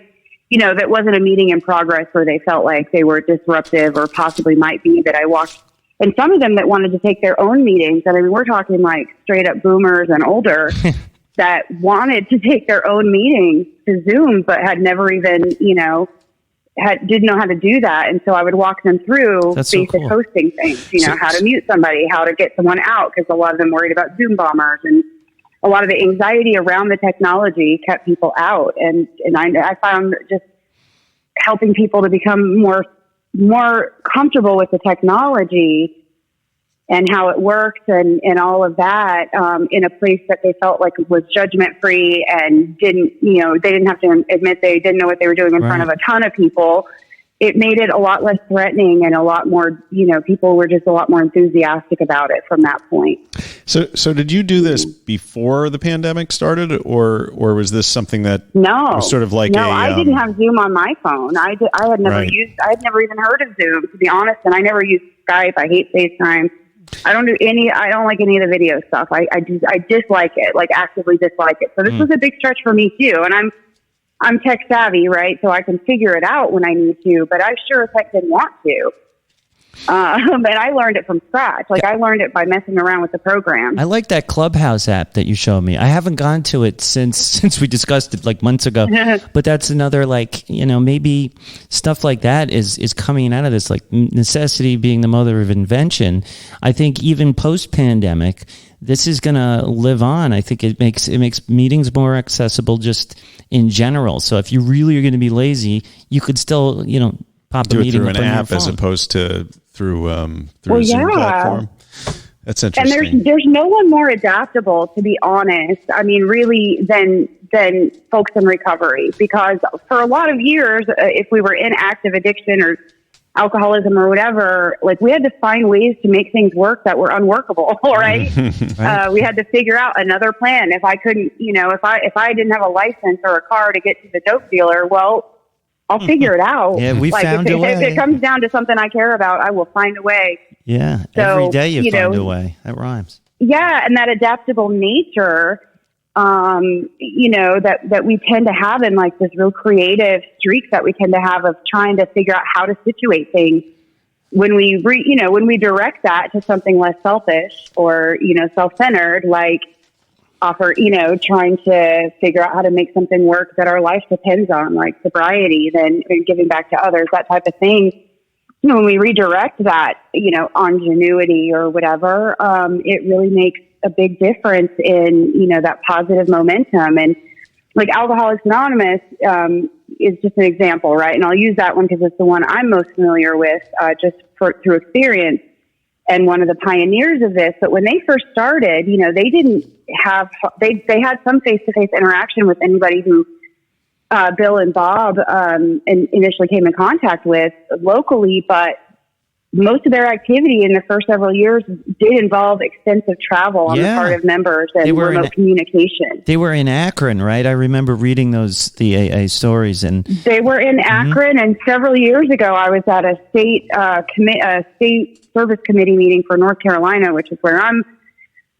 S3: that wasn't a meeting in progress where they felt like they were disruptive or possibly might be, that I walked. And some of them that wanted to take their own meetings. And I mean, we're talking like straight up boomers and older that wanted to take their own meetings to Zoom, but had never even, didn't know how to do that. And so I would walk them through basic hosting things, how to mute somebody, how to get someone out, because a lot of them worried about Zoom bombers, and a lot of the anxiety around the technology kept people out. And I found just helping people to become more comfortable with the technology and how it works and all of that, in a place that they felt like was judgment free and didn't, they didn't have to admit they didn't know what they were doing in front of a ton of people. It made it a lot less threatening and a lot more, people were just a lot more enthusiastic about it from that point.
S2: So did you do this before the pandemic started, or was this something that was sort of like
S3: I didn't have Zoom on my phone. I had never even heard of Zoom, to be honest. And I never used Skype. I hate FaceTime. I don't like any of the video stuff. I dislike it, like actively dislike it. So this was a big stretch for me too. And I'm tech savvy, right? So I can figure it out when I need to, but I sure as heck didn't want to. And I learned it from scratch. Like I learned it by messing around with the program.
S1: I like that Clubhouse app that you showed me. I haven't gone to it since we discussed it like months ago, but that's another maybe stuff like that is coming out of this, like necessity being the mother of invention. I think even post pandemic, this is going to live on. I think it makes meetings more accessible just in general. So if you really are going to be lazy, you could still, pop
S2: do
S1: a meeting
S2: through an app as opposed to through a Zoom platform. That's interesting.
S3: And there's no one more adaptable, to be honest. I mean, really, than folks in recovery, because for a lot of years, if we were in active addiction or alcoholism or whatever, like we had to find ways to make things work that were unworkable. Right? We had to figure out another plan. If I couldn't, if I didn't have a license or a car to get to the dope dealer, well, I'll figure it out.
S1: Yeah, we found a way.
S3: If it comes down to something I care about, I will find a way.
S1: Yeah, every day you find a way. That rhymes.
S3: Yeah, and that adaptable nature, that we tend to have in like this real creative streak that we tend to have of trying to figure out how to situate things. When we direct that to something less selfish or, self-centered, like trying to figure out how to make something work that our life depends on, like sobriety, then giving back to others, that type of thing. When we redirect that, ingenuity or whatever, it really makes a big difference in, that positive momentum. And like Alcoholics Anonymous is just an example, right? And I'll use that one because it's the one I'm most familiar with, through experience. And one of the pioneers of this, but when they first started, they didn't have, they had some face-to-face interaction with anybody who Bill and Bob initially came in contact with locally, but most of their activity in the first several years did involve extensive travel on the part of members and remote communication.
S1: They were in Akron, right? I remember reading the AA stories, and
S3: they were in Akron. And several years ago, I was at a state service committee meeting for North Carolina, which is where I'm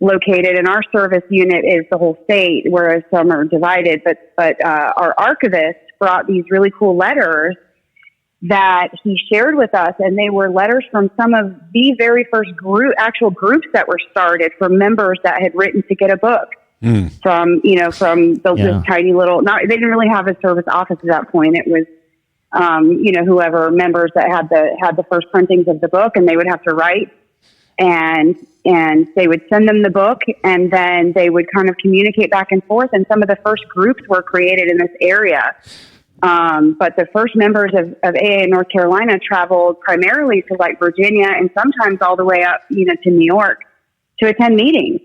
S3: located, and our service unit is the whole state, whereas some are divided. But our archivist brought these really cool letters that he shared with us, and they were letters from some of the very first actual groups that were started for members that had written to get a book. from this tiny little, they didn't really have a service office at that point. It was, whoever members that had the first printings of the book, and they would have to write, and they would send them the book, and then they would kind of communicate back and forth. And some of the first groups were created in this area. But the first members of AA in North Carolina traveled primarily to like Virginia and sometimes all the way up, to New York to attend meetings,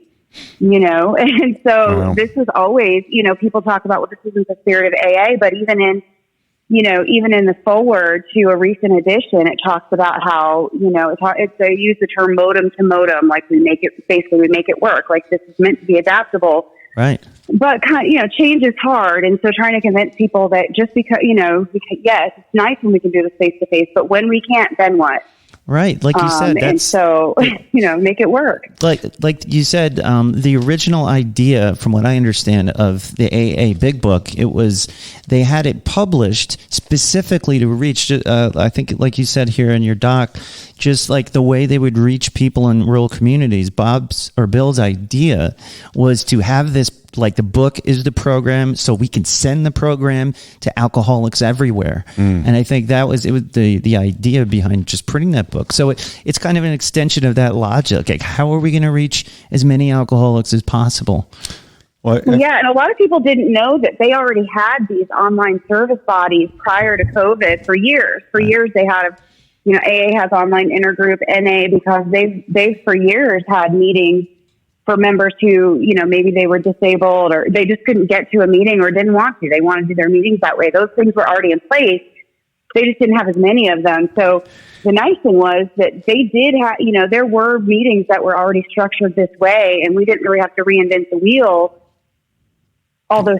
S3: and so this was always, people talk about, well, this isn't the spirit of AA, but even in the foreword to a recent edition, it talks about how, they use the term modem to modem, like we make it work. Like this is meant to be adaptable.
S1: Right.
S3: But, change is hard. And so trying to convince people that just because, yes, it's nice when we can do this face to face, but when we can't, then what?
S1: Right. Like you said,
S3: and so, make it work.
S1: Like you said, the original idea, from what I understand, of the AA Big Book, it was they had it published specifically to reach, I think, like you said here in your doc, just like the way they would reach people in rural communities. Bill's idea was to have this, like the book is the program, so we can send the program to alcoholics everywhere. And I think it was the idea behind just printing that book. So it's kind of an extension of that logic. Like, how are we going to reach as many alcoholics as possible?
S3: Well, yeah, and a lot of people didn't know that they already had these online service bodies prior to COVID for years. For years, they had AA has online intergroup, NA, because they've for years had meetings for members who, maybe they were disabled or they just couldn't get to a meeting or didn't want to. They wanted to do their meetings that way. Those things were already in place. They just didn't have as many of them. So the nice thing was that they did have, there were meetings that were already structured this way, and we didn't really have to reinvent the wheel. Although,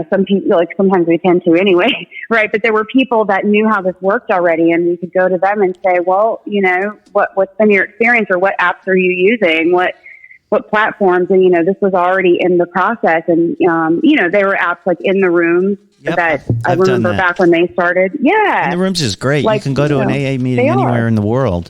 S3: some people, like sometimes we tend to anyway, right? But there were people that knew how this worked already, and we could go to them and say, well, what's been your experience, or what apps are you using? What platforms? And, this was already in the process. And, there were apps like In the Rooms that I remember back when they started. Yeah.
S1: In the Rooms is great. You can go to an AA meeting anywhere in the world.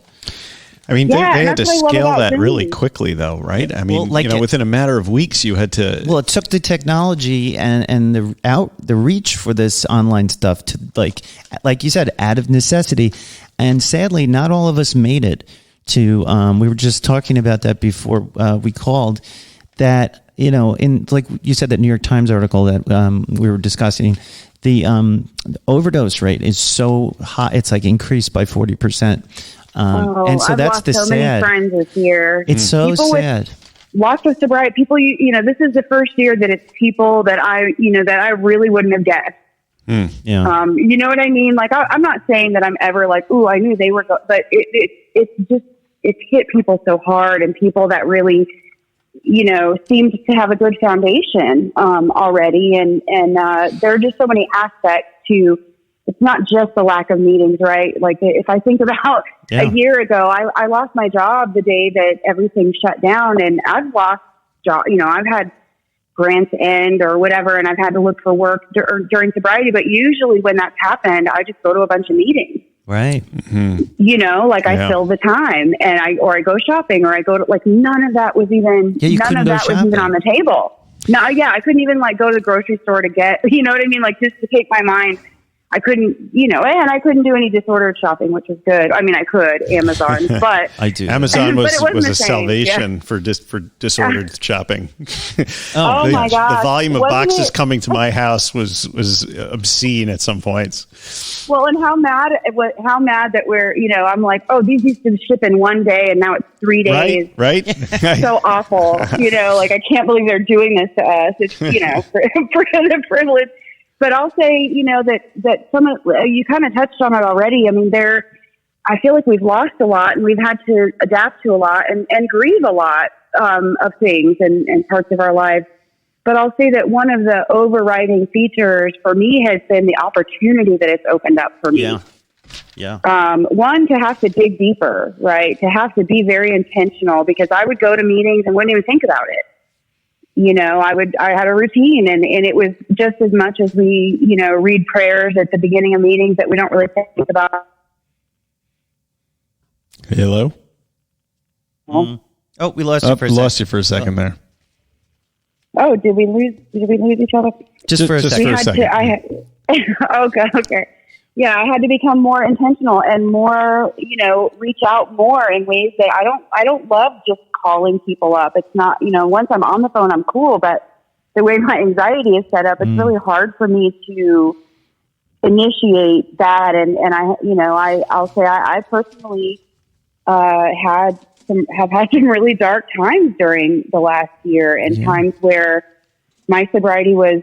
S2: I mean, they had to scale that really quickly, though, right? I mean, within a matter of weeks, you had to.
S1: Well, it took the technology and the reach for this online stuff to, like you said, out of necessity. And sadly, not all of us made it to. We were just talking about that before we called. That in like you said, that New York Times article that we were discussing. The overdose rate is so high; it's like increased by 40%. And so
S3: I've
S1: that's
S3: lost
S1: the
S3: so
S1: sad.
S3: Many friends this year.
S1: It's so
S3: people
S1: sad.
S3: Lots of sobriety people. This is the first year that it's people that I really wouldn't have guessed.
S1: Yeah.
S3: You know what I mean? Like I'm not saying that I'm ever like, ooh, I knew they were, but it's hit people so hard, and people that really, seem to have a good foundation already, and there are just so many aspects to. It's not just the lack of meetings, right? Like if I think about a year ago, I lost my job the day that everything shut down, and I've lost job. I've had grants end or whatever, and I've had to look for work during sobriety. But usually when that's happened, I just go to a bunch of meetings.
S1: Right.
S3: Mm-hmm. I fill the time, and I go shopping, or I go to none of that was even on the table. No, I couldn't even go to the grocery store to get, you know what I mean? Just to take my mind. I couldn't, and I couldn't do any disordered shopping, which was good. I mean, I could Amazon, but
S1: I do.
S2: Amazon was a salvation for disordered shopping.
S3: My God.
S2: The volume of boxes coming to my house was obscene at some points.
S3: Well, and how mad that we're, I'm like, oh, these used to ship in one day, and now it's 3 days.
S2: Right.
S3: So awful. I can't believe they're doing this to us. It's, for the privilege. But I'll say, that some of, you kind of touched on it already. I mean, I feel like we've lost a lot, and we've had to adapt to a lot and grieve a lot of things and parts of our lives. But I'll say that one of the overriding features for me has been the opportunity that it's opened up for me.
S1: Yeah.
S3: One, to have to dig deeper, right? To have to be very intentional, because I would go to meetings and wouldn't even think about it. I had a routine, and it was just as much as we, read prayers at the beginning of meetings that we don't really think about.
S2: Hello?
S1: Oh, we lost you for a second.
S2: Lost you for a second there.
S3: Oh, did we lose each other?
S1: Just for a second.
S3: Okay. Yeah, I had to become more intentional and more, reach out more in ways that I don't love just calling people up. It's not, once I'm on the phone, I'm cool, but the way my anxiety is set up, it's really hard for me to initiate that. And I'll say I personally, have had some really dark times during the last year, and times where my sobriety was,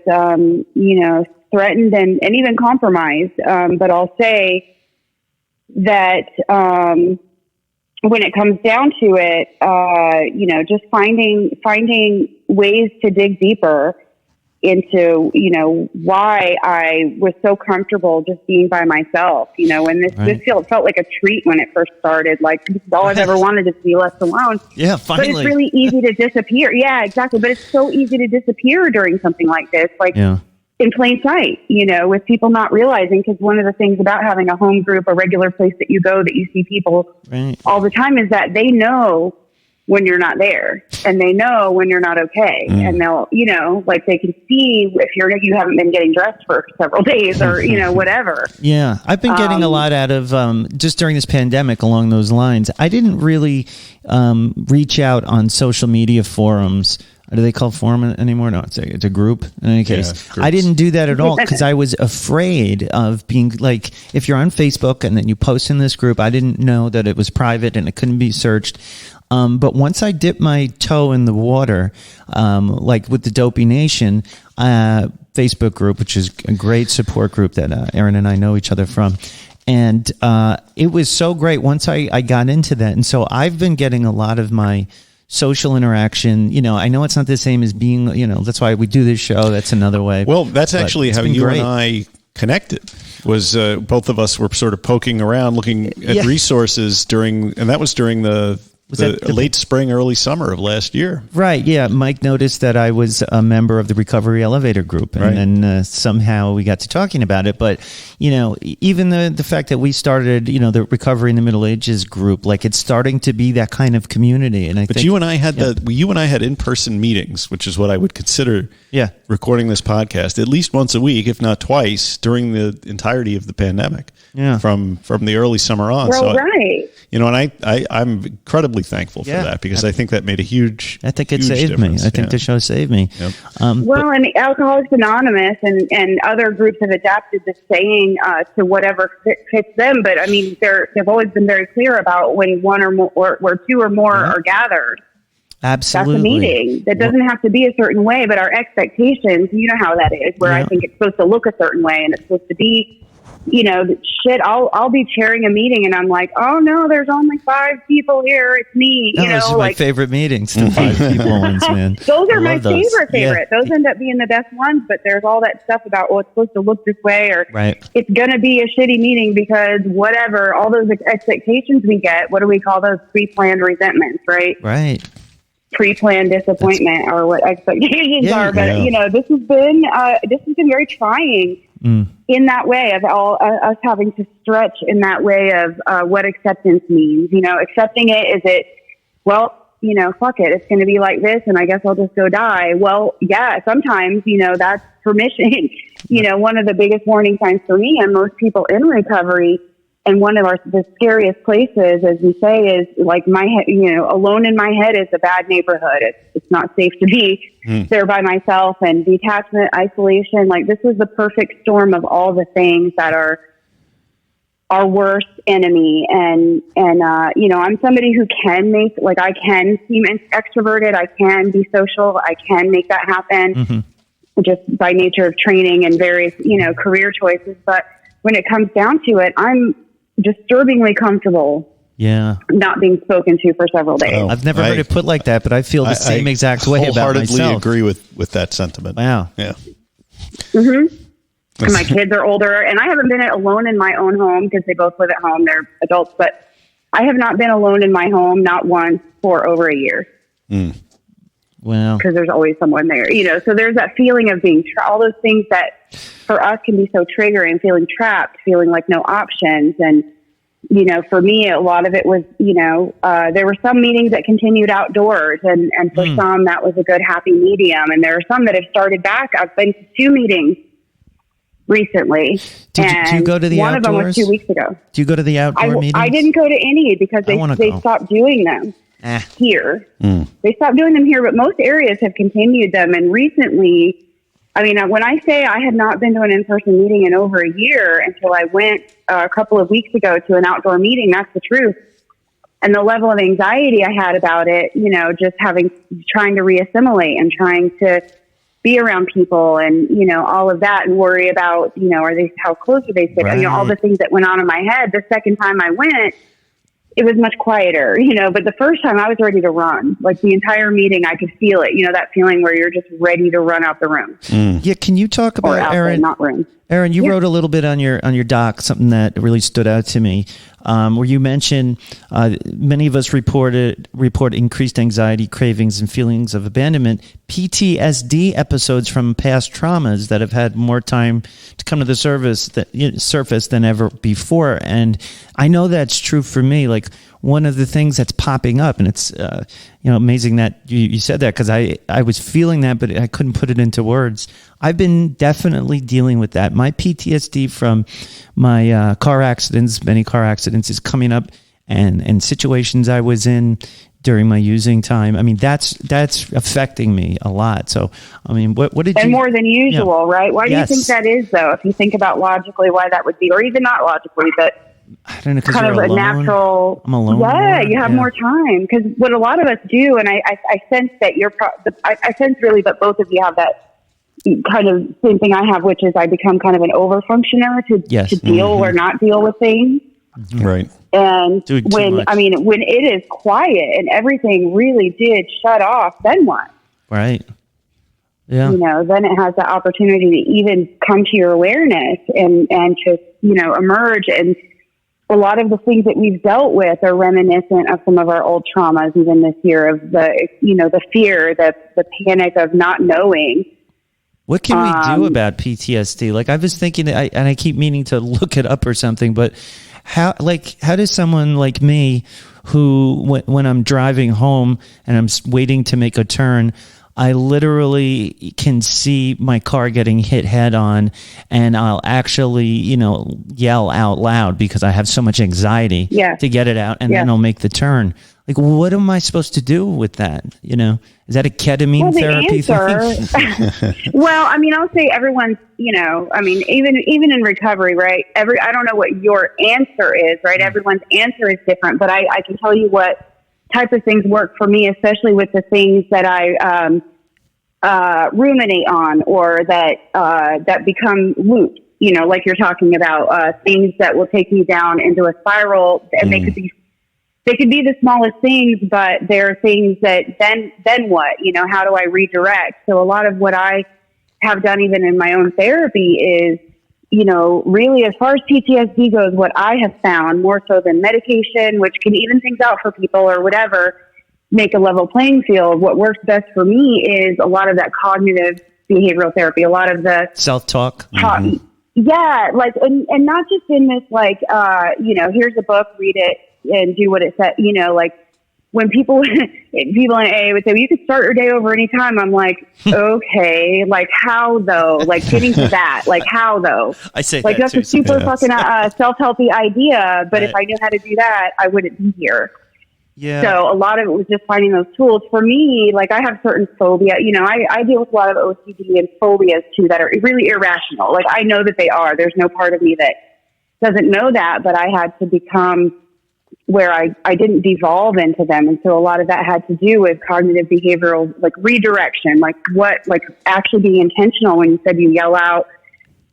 S3: threatened and even compromised. But I'll say that when it comes down to it, just finding ways to dig deeper into, why I was so comfortable just being by myself, and this felt like a treat when it first started. Like, this is all I've ever wanted is to be left alone.
S1: Yeah, finally.
S3: But it's really easy to disappear. Yeah, exactly. But it's so easy to disappear during something like this. Like, in plain sight, with people not realizing, because one of the things about having a home group, a regular place that you go, that you see people all the time, is that they know when you're not there, and they know when you're not okay. And they'll, they can see if you haven't been getting dressed for several days or, whatever.
S1: Yeah. I've been getting a lot out of, just during this pandemic along those lines. I didn't really reach out on social media forums. Do they call forum anymore? No, it's a group. In any case, I didn't do that at all because I was afraid of being like, if you're on Facebook and then you post in this group, I didn't know that it was private and it couldn't be searched. But once I dipped my toe in the water, like with the Dopey Nation Facebook group, which is a great support group that Erin and I know each other from. And it was so great once I got into that. And so I've been getting a lot of my social interaction. I know it's not the same as being, that's why we do this show. That's another way.
S2: Well, that's actually how you and I connected. Was both of us were sort of poking around, looking at resources and that was during the late spring, early summer of last year.
S1: Right, yeah. Mike noticed that I was a member of the Recovery Elevator Group, and then somehow we got to talking about it. But, even the fact that we started, the Recovery in the Middle Ages group, like it's starting to be that kind of community. And I think
S2: you and I had in-person meetings, which is what I would consider recording this podcast at least once a week, if not twice, during the entirety of the pandemic. Yeah, from the early summer on.
S3: Well, right.
S2: And I'm incredibly thankful for that, because I think that made a huge
S1: I think it saved difference. Me. I think the show saved me. Yep.
S3: And Alcoholics Anonymous and other groups have adapted the saying to whatever fits them. But I mean, they've always been very clear about when one or more, where two or more are gathered.
S1: Absolutely.
S3: That's a meeting. That doesn't have to be a certain way, but our expectations, you know how that is, where I think it's supposed to look a certain way and it's supposed to be, I'll be chairing a meeting and I'm like, oh no, there's only 5 people here. It's me.
S1: Those are my favorite meetings, the 5 people ones, man.
S3: Those are my favorite. Yeah. Those end up being the best ones, but there's all that stuff about, it's supposed to look this way, or it's going to be a shitty meeting because whatever, all those expectations we get, what do we call those? Pre-planned resentments, right?
S1: Right.
S3: Pre-planned disappointment or what expectations are. But, this has been very trying in that way of us having to stretch in that way of what acceptance means. Accepting it, is it, fuck it, it's going to be like this and I guess I'll just go die. Well, yeah, sometimes, that's permission. One of the biggest warning signs for me and most people in recovery, and one of the scariest places, as we say, is like my head, alone in my head is a bad neighborhood. It's not safe to be there by myself, and detachment, isolation. Like, this was the perfect storm of all the things that are our worst enemy. And I'm somebody who can I can seem extroverted. I can be social. I can make that happen just by nature of training and various, career choices. But when it comes down to it, I'm disturbingly comfortable not being spoken to for several days.
S1: I've never heard it put like that, but I feel the same exact way about myself.
S2: I wholeheartedly agree with that sentiment.
S1: Wow.
S2: Yeah.
S3: And my kids are older, and I haven't been alone in my own home because they both live at home. They're adults, but I have not been alone in my home, not once, for over a year.
S1: Wow.
S3: Because there's always someone there, so there's that feeling of being all those things that for us can be so triggering, feeling trapped, feeling like no options. And For me, a lot of it was, there were some meetings that continued outdoors, and for some that was a good happy medium. And there are some that have started back. I've been to 2 meetings recently.
S1: Do you go to the
S3: one
S1: outdoors?
S3: One of them was 2 weeks ago.
S1: Do you go to the outdoor meetings?
S3: I didn't go to any because they stopped doing them here. They stopped doing them here, but most areas have continued them. And recently, when I say I had not been to an in-person meeting in over a year until I went a couple of weeks ago to an outdoor meeting, that's the truth. And the level of anxiety I had about it, just trying to reassimilate and trying to be around people and, all of that, and worry about, how close are they sitting?
S1: Right.
S3: All the things that went on in my head. The second time I went, it was much quieter, but the first time I was ready to run. Like the entire meeting, I could feel it, that feeling where you're just ready to run out the room.
S1: Yeah. Can you talk about, Erin?
S3: Not room.
S1: Erin, you wrote a little bit on your doc, something that really stood out to me, where you mentioned many of us report increased anxiety, cravings, and feelings of abandonment, PTSD episodes from past traumas that have had more time to come to the surface than ever before. And I know that's true for me. Like, one of the things that's popping up, and it's amazing that you said that, because I was feeling that, but I couldn't put it into words. I've been definitely dealing with that. My PTSD from my many car accidents, is coming up, and situations I was in during my using time. That's affecting me a lot. So, what did you... And
S3: more than usual, right? Why do you think that is, though? If you think about logically why that would be, or even not logically, but...
S1: I don't know,
S3: kind of
S1: alone.
S3: A natural.
S1: I'm alone.
S3: Yeah, you have more time, because what a lot of us do, and I sense that I sense really, but both of you have that kind of same thing I have, which is I become kind of an over functioner to deal or not deal with things.
S2: Right.
S3: And when it is quiet and everything really did shut off, then what?
S1: Right. Yeah.
S3: Then it has the opportunity to even come to your awareness and to emerge. And a lot of the things that we've dealt with are reminiscent of some of our old traumas, even this year, of the fear, the panic of not knowing.
S1: What can we do about PTSD? Like, I was thinking, and I keep meaning to look it up or something, but how does someone like me, who, when I'm driving home and I'm waiting to make a turn, I literally can see my car getting hit head on, and I'll actually, yell out loud because I have so much anxiety to get it out, and then I'll make the turn. Like, what am I supposed to do with that? Is that a ketamine therapy thing?
S3: Well, I'll say everyone's, even in recovery, right? I don't know what your answer is, right? Everyone's answer is different, but I can tell you what type of things work for me, especially with the things that I ruminate on, or that become loops. Like you're talking about, things that will take me down into a spiral, and they could be the smallest things, but there are things that then what? How do I redirect? So a lot of what I have done, even in my own therapy, is really, as far as PTSD goes, what I have found, more so than medication, which can even things out for people or whatever, make a level playing field. What works best for me is a lot of that cognitive behavioral therapy, a lot of the
S1: self-talk.
S3: Yeah. Like, and not just in this, like, here's a book, read it and do what it said, like, when people in AA would say, well, you could start your day over any time. I'm like, okay, like, how though? Like, getting to that, like, how though?
S1: I say
S3: like, that's a super fucking self-helpy idea. But if I knew how to do that, I wouldn't be here.
S1: Yeah.
S3: So a lot of it was just finding those tools. For me, like, I have certain phobia. I deal with a lot of OCD and phobias too that are really irrational. Like, I know that they are. There's no part of me that doesn't know that, but I had to become where I didn't devolve into them. And so a lot of that had to do with cognitive behavioral, like, redirection, like actually being intentional. When you said you yell out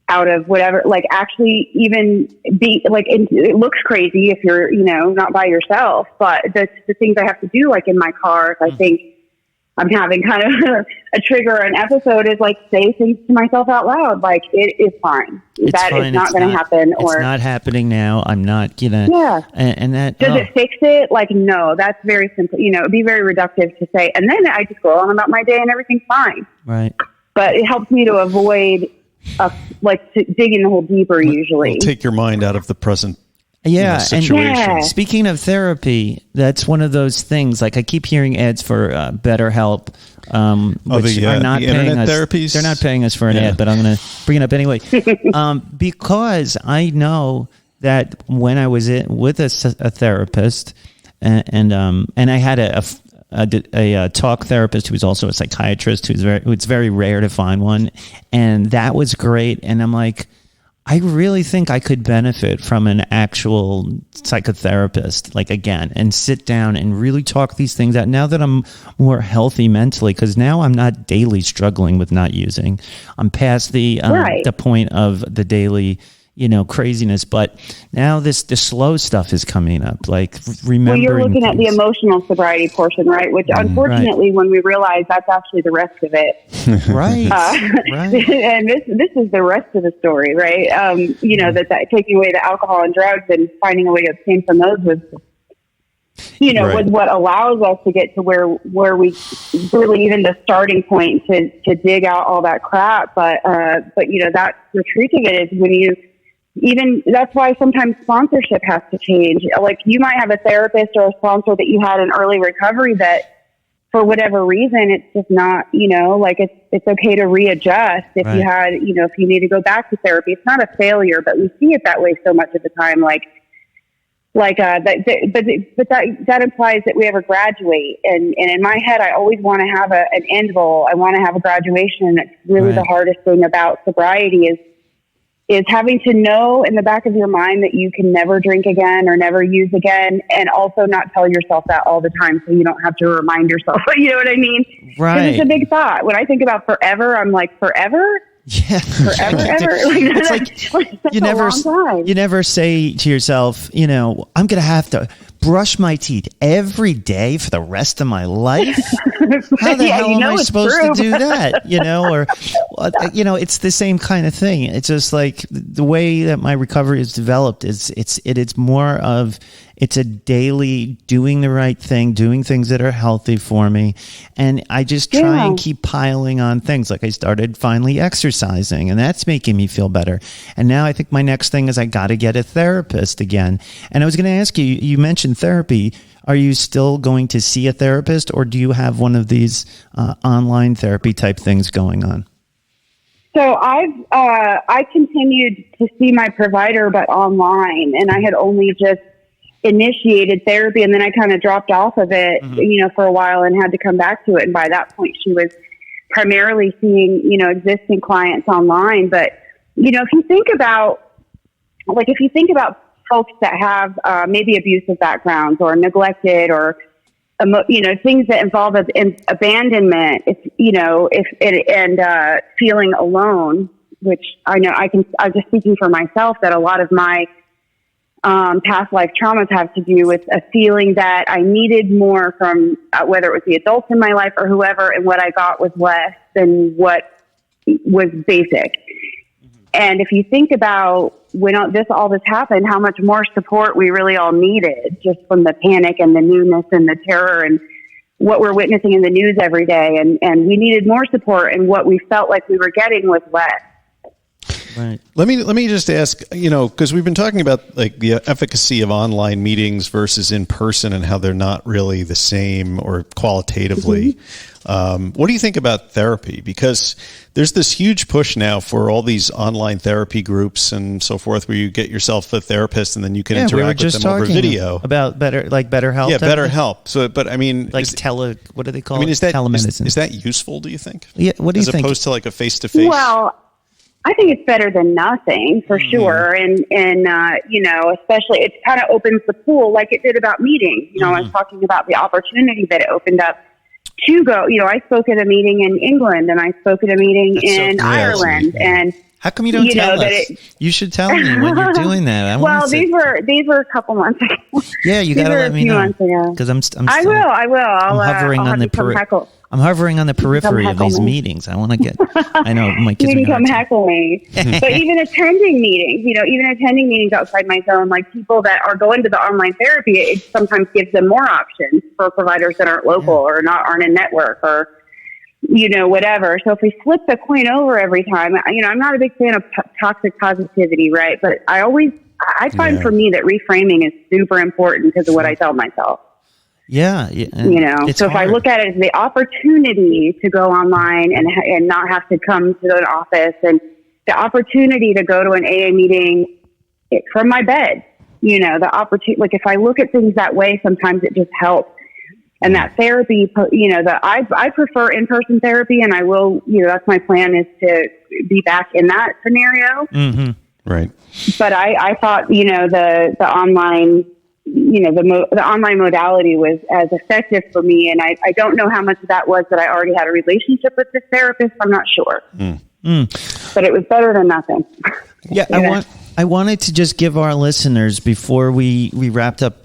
S3: of whatever, like, actually even be like, it looks crazy if you're, not by yourself, but the things I have to do, like in my car, if I think I'm having kind of a trigger or an episode, is like, say things to myself out loud. Like, it is fine. It's not going to happen. Or
S1: it's not happening now. I'm not gonna.
S3: Yeah.
S1: And that
S3: does it fix it? Like, no, that's very simple. It'd be very reductive to say, and then I just go on about my day and everything's fine.
S1: Right.
S3: But it helps me to avoid, to dig in the hole deeper. Usually,
S2: it'll take your mind out of the present
S1: Yeah,
S2: situation.
S1: and speaking of therapy, that's one of those things. Like I keep hearing ads for BetterHelp, which are not
S2: the
S1: paying
S2: internet
S1: us.
S2: therapies?
S1: They're not paying us for an ad, but I'm going to bring it up anyway, because I know that when I was with a therapist, and I had a talk therapist who was also a psychiatrist, it's very rare to find one, and that was great. And I'm like, I really think I could benefit from an actual psychotherapist, like again, and sit down and really talk these things out now that I'm more healthy mentally, because now I'm not daily struggling with not using. I'm past the point of the daily, craziness. But now the slow stuff is coming up, like remembering. Well,
S3: you're looking at the emotional sobriety portion, right? Which unfortunately, when we realize that's actually the rest of it.
S1: Right. Right.
S3: And this is the rest of the story, right? That taking away the alcohol and drugs and finding a way to abstain from those was what allows us to get to where we really, even the starting point to dig out all that crap. But that's the truth of it is that's why sometimes sponsorship has to change. Like you might have a therapist or a sponsor that you had in early recovery that for whatever reason, it's just not, it's okay to readjust if you had, if you need to go back to therapy. It's not a failure, but we see it that way so much of the time. That implies that we ever graduate. And in my head, I always want to have an end goal. I want to have a graduation. That's really the hardest thing about sobriety is having to know in the back of your mind that you can never drink again or never use again, and also not tell yourself that all the time so you don't have to remind yourself. You know what I mean?
S1: Right.
S3: Because it's a big thought. When I think about forever, I'm like, forever?
S1: Yeah.
S3: Forever, ever?
S1: It's like you never say to yourself, I'm going to have to brush my teeth every day for the rest of my life. How the hell am I supposed to do that? It's the same kind of thing. It's just like the way that my recovery is developed it's more of, it's a daily doing the right thing, doing things that are healthy for me. And I just try and keep piling on things. Like I started finally exercising, and that's making me feel better. And now I think my next thing is I got to get a therapist again. And I was going to ask you, you mentioned therapy. Are you still going to see a therapist, or do you have one of these online therapy type things going on?
S3: So I continued to see my provider, but online, and I had only just initiated therapy, and then I kind of dropped off of it, for a while and had to come back to it. And by that point, she was primarily seeing, existing clients online. But, if you think about folks that have maybe abusive backgrounds or neglected or, things that involve abandonment, and feeling alone, which I know I'm just speaking for myself that a lot of my past life traumas have to do with a feeling that I needed more from whether it was the adults in my life or whoever, and what I got was less than what was basic. And if you think about when all this happened, how much more support we really all needed, just from the panic and the newness and the terror and what we're witnessing in the news every day. And we needed more support, and what we felt like we were getting was less.
S2: Right. Let me just ask, because we've been talking about like the efficacy of online meetings versus in person and how they're not really the same or qualitatively. What do you think about therapy? Because there's this huge push now for all these online therapy groups and so forth, where you get yourself a therapist and then you can interact with them over video.
S1: About BetterHelp.
S2: Yeah, BetterHelp. So, but I mean,
S1: what do they call it?
S2: Telemedicine. Is that useful? Do you think?
S1: Yeah. What do you think?
S2: As opposed to like a face-to-face.
S3: Well, I think it's better than nothing for sure. And especially it kind of opens the pool like it did about meetings. I was talking about the opportunity that it opened up to go. I spoke at a meeting in England, and I spoke at a meeting in Ireland. And
S1: how come you don't tell us? You should tell me when you're doing that.
S3: These were a couple months ago.
S1: Yeah, you got to let me know. Because I will. I'm hovering on the periphery of these meetings. I want to get. I know my kids
S3: you can come heckle me. But even attending meetings, outside my zone, like people that are going to the online therapy, it sometimes gives them more options for providers that aren't local or aren't in network or whatever. So if we flip the coin over every time, I'm not a big fan of toxic positivity, right? But I always I find for me that reframing is super important because of what I tell myself.
S1: Yeah.
S3: So if I look at it as the opportunity to go online and not have to come to an office, and the opportunity to go to an AA meeting from my bed, the opportunity, like if I look at things that way, sometimes it just helps. And that therapy, I prefer in-person therapy, and I will, that's my plan, is to be back in that scenario.
S1: Mm-hmm.
S2: Right.
S3: But I thought, the online, the online modality was as effective for me. And I don't know how much of that was that I already had a relationship with this therapist. I'm not sure. But it was better than nothing.
S1: Yeah. I wanted to just give our listeners, before we wrapped up,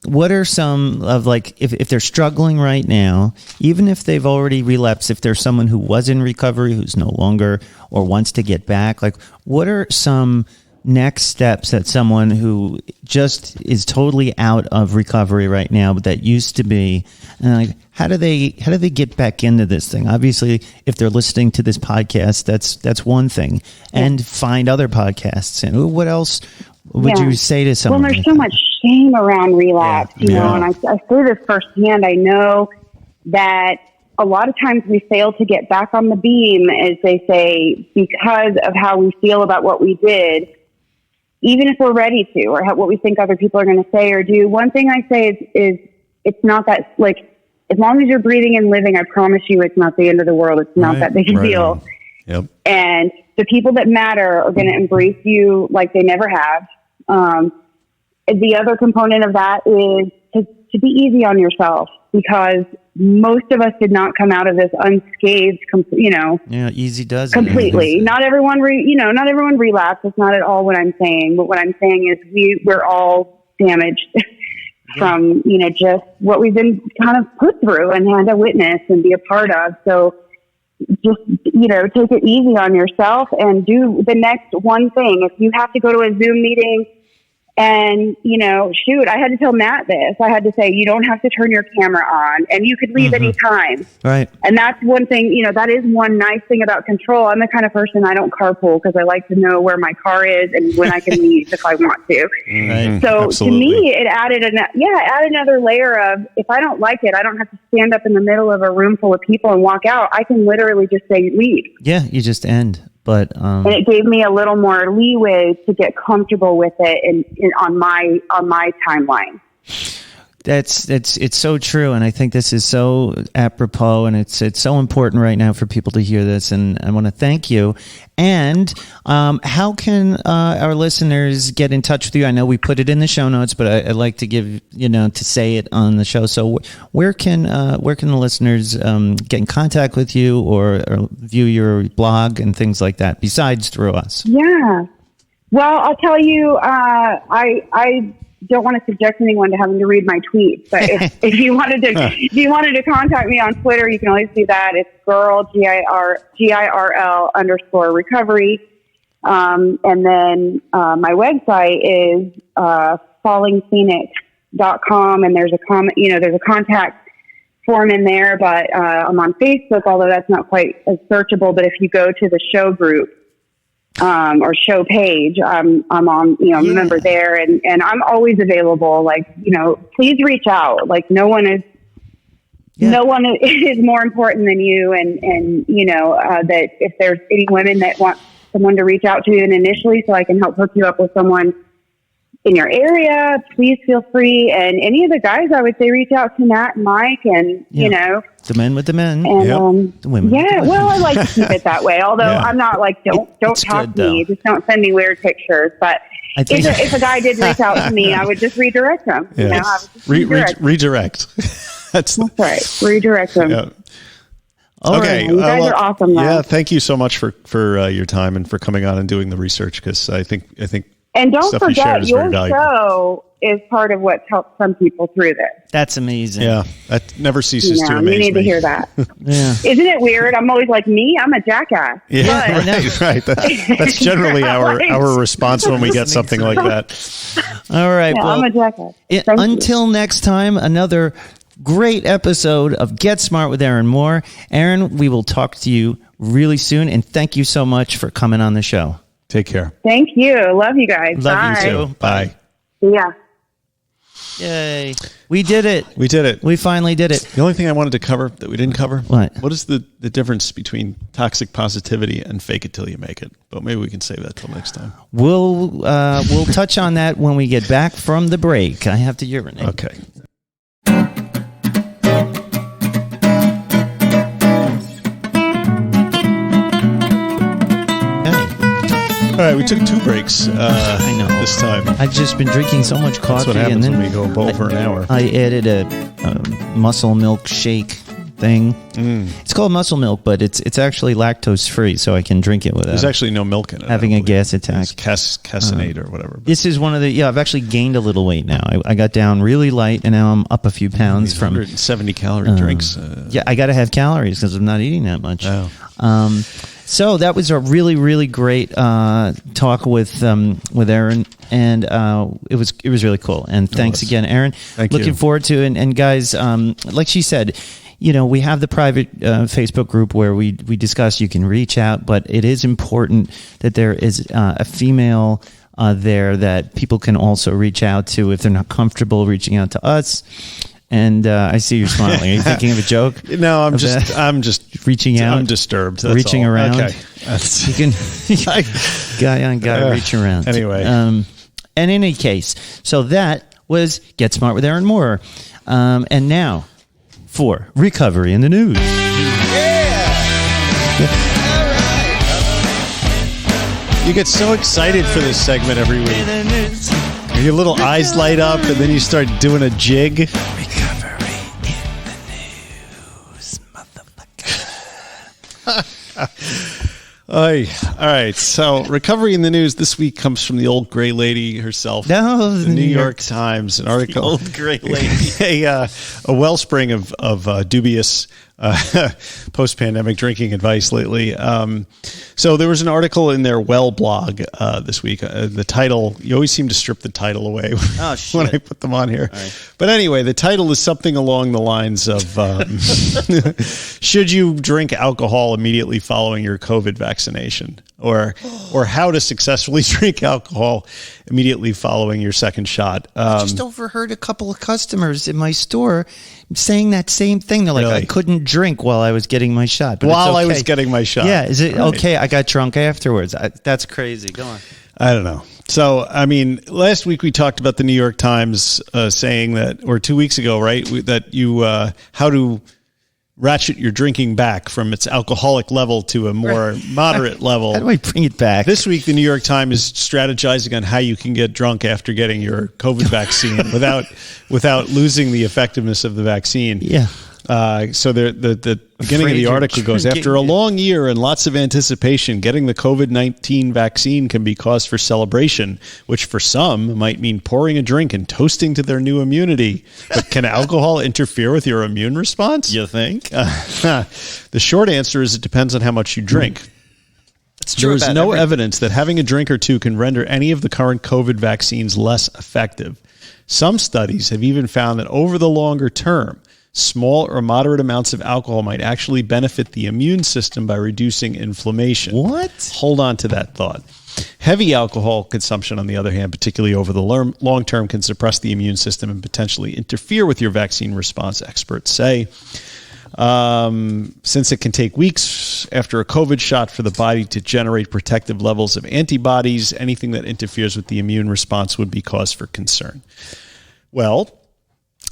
S1: what are some of, if they're struggling right now, even if they've already relapsed, if there's someone who was in recovery who's no longer or wants to get back, what are some next steps that someone who just is totally out of recovery right now, but that used to be, and how do they get back into this thing? Obviously, if they're listening to this podcast, that's one thing, and find other podcasts. And what else would you say to someone?
S3: Well, there's so much shame around relapse, and I say this firsthand. I know that a lot of times we fail to get back on the beam, as they say, because of how we feel about what we did, even if we're ready to, or what we think other people are going to say or do. One thing I say is it's not that, as long as you're breathing and living, I promise you it's not the end of the world. It's not that big a deal.
S2: Yep.
S3: And the people that matter are going to embrace you like they never have. The other component of that is to be easy on yourself, because most of us did not come out of this unscathed,
S1: easy does
S3: completely.
S1: It.
S3: Not everyone, not everyone relapsed. That's not at all what I'm saying. But what I'm saying is we're all damaged from, just what we've been kind of put through and had to witness and be a part of. So just, take it easy on yourself and do the next one thing. If you have to go to a Zoom meeting, and, I had to tell Matt this. I had to say, you don't have to turn your camera on, and you could leave any time.
S1: Right.
S3: And that's one thing, that is one nice thing about control. I'm the kind of person, I don't carpool because I like to know where my car is and when I can leave if I want to.
S1: Right.
S3: So
S2: Absolutely.
S3: To me, it added another layer of, if I don't like it, I don't have to stand up in the middle of a room full of people and walk out. I can literally just say, leave.
S1: Yeah, you just end. But
S3: and it gave me a little more leeway to get comfortable with it on my timeline.
S1: It's so true, and I think this is so apropos, and it's so important right now for people to hear this. And I want to thank you. And how can our listeners get in touch with you? I know we put it in the show notes, but I'd like to give to say it on the show. So where can the listeners get in contact with you or view your blog and things like that, besides through us?
S3: Yeah. Well, I'll tell you, I don't want to subject anyone to having to read my tweets, but if you wanted to contact me on Twitter, you can always do that. It's girl, GIRL _recovery. And then my website is fallingphoenix.com, and there's a there's a contact form in there, but I'm on Facebook, although that's not quite as searchable. But if you go to the show group, or show page, I'm on, I'm a member there, and I'm always available. Please reach out. No one is more important than you. And that if there's any women that want someone to reach out to initially, so I can help hook you up with someone in your area, please feel free. And any of the guys, I would say, reach out to Matt and Mike, and the
S1: men with the men,
S3: and
S1: the women.
S3: Yeah, well, I like to keep it that way. Although I'm not don't talk to me, just don't send me weird pictures. But if a guy did reach out to me, I would just redirect him.
S2: Yeah.
S3: I would just
S2: redirect. That's
S3: right. Redirect them.
S2: Yeah.
S3: Okay. You guys are awesome, though.
S2: Yeah, thank you so much for your time and for coming on and doing the research, because I think
S3: and don't
S2: stuff you
S3: forget,
S2: shared is
S3: your
S2: very valuable.
S3: show is part of what's helped some people through this.
S1: That's amazing.
S2: Yeah, that never ceases to amaze me.
S3: You need to hear that.
S1: Yeah.
S3: Isn't it weird? I'm always like, I'm a jackass.
S2: Yeah,
S3: But,
S2: right. That's generally our response when we get something like that.
S1: All right.
S3: Yeah,
S1: well,
S3: I'm a jackass.
S1: Until next time, another great episode of Get Smart with Erin Moore. Erin, we will talk to you really soon, and thank you so much for coming on the show.
S2: Take care.
S3: Thank you. Love you guys.
S1: Love
S3: Bye.
S1: you too.
S2: Bye.
S3: Yeah.
S1: Yay. We did it.
S2: We did it.
S1: We finally did it.
S2: The only thing I wanted to cover that we didn't cover.
S1: What
S2: is the difference between toxic positivity and fake it till you make it? But maybe we can save that till next time.
S1: We'll touch on that when we get back from the break. I have to urinate.
S2: Okay. All right, we took 2 breaks
S1: I know.
S2: this time.
S1: I've just been drinking so much coffee.
S2: That's what happens
S1: and then
S2: when we go over an hour.
S1: I added a muscle milk shake thing. It's called muscle milk, but it's actually lactose free, so I can drink it without
S2: There's actually no milk in it.
S1: having a gas attack.
S2: It's casinate or whatever.
S1: This is one of the I've actually gained a little weight now. I got down really light, and now I'm up a few pounds from
S2: 170 calorie drinks.
S1: Yeah, I got to have calories because I'm not eating that much.
S2: Oh.
S1: So that was a really, really great talk with Erin, and it was really cool. And thanks again, Erin.
S2: Thank
S1: Looking
S2: you.
S1: forward to it. And guys, like she said, we have the private Facebook group where we discuss. You can reach out, but it is important that there is a female there that people can also reach out to if they're not comfortable reaching out to us. And I see you're smiling. Are you thinking of a joke?
S2: No, I'm just
S1: reaching out.
S2: I'm disturbed. That's
S1: reaching
S2: all.
S1: around.
S2: Okay.
S1: You can guy on guy reach around.
S2: Anyway.
S1: And in any case, so that was Get Smart with Erin Moore. And now for Recovery in the News.
S2: You get so excited for this segment every week. Your little eyes light up, and then you start doing a jig.
S1: Recovery in the News, motherfucker.
S2: All right, so Recovery in the News this week comes from the old gray lady herself.
S1: No,
S2: the New York Times, an article.
S1: Old gray lady.
S2: a wellspring of dubious post-pandemic drinking advice lately. So there was an article in their Well blog this week. The title, you always seem to strip the title away when I put them on here. Right. But anyway, the title is something along the lines of should you drink alcohol immediately following your COVID vaccination? Or how to successfully drink alcohol immediately following your second shot.
S1: I just overheard a couple of customers in my store saying that same thing. They're like,
S2: really?
S1: I couldn't drink while I was getting my shot. But
S2: while
S1: it's okay.
S2: I was getting my shot.
S1: Yeah, is it
S2: right.
S1: okay? I got drunk afterwards. That's crazy. Go on.
S2: I don't know. So, I mean, last week we talked about the New York Times saying that, or 2 weeks ago, right, that you how to ratchet your drinking back from its alcoholic level to a more moderate level.
S1: How do I bring it back?
S2: This week, the New York Times is strategizing on how you can get drunk after getting your COVID vaccine without losing the effectiveness of the vaccine.
S1: Yeah.
S2: So the beginning of the article goes, after a long year and lots of anticipation, getting the COVID-19 vaccine can be cause for celebration, which for some might mean pouring a drink and toasting to their new immunity. But can alcohol interfere with your immune response?
S1: You think?
S2: The short answer is it depends on how much you drink. There is no evidence that having a drink or two can render any of the current COVID vaccines less effective. Some studies have even found that over the longer term, small or moderate amounts of alcohol might actually benefit the immune system by reducing inflammation.
S1: What?
S2: Hold on to that thought. Heavy alcohol consumption, on the other hand, particularly over the long term, can suppress the immune system and potentially interfere with your vaccine response, experts say. Since it can take weeks after a COVID shot for the body to generate protective levels of antibodies, anything that interferes with the immune response would be cause for concern. Well,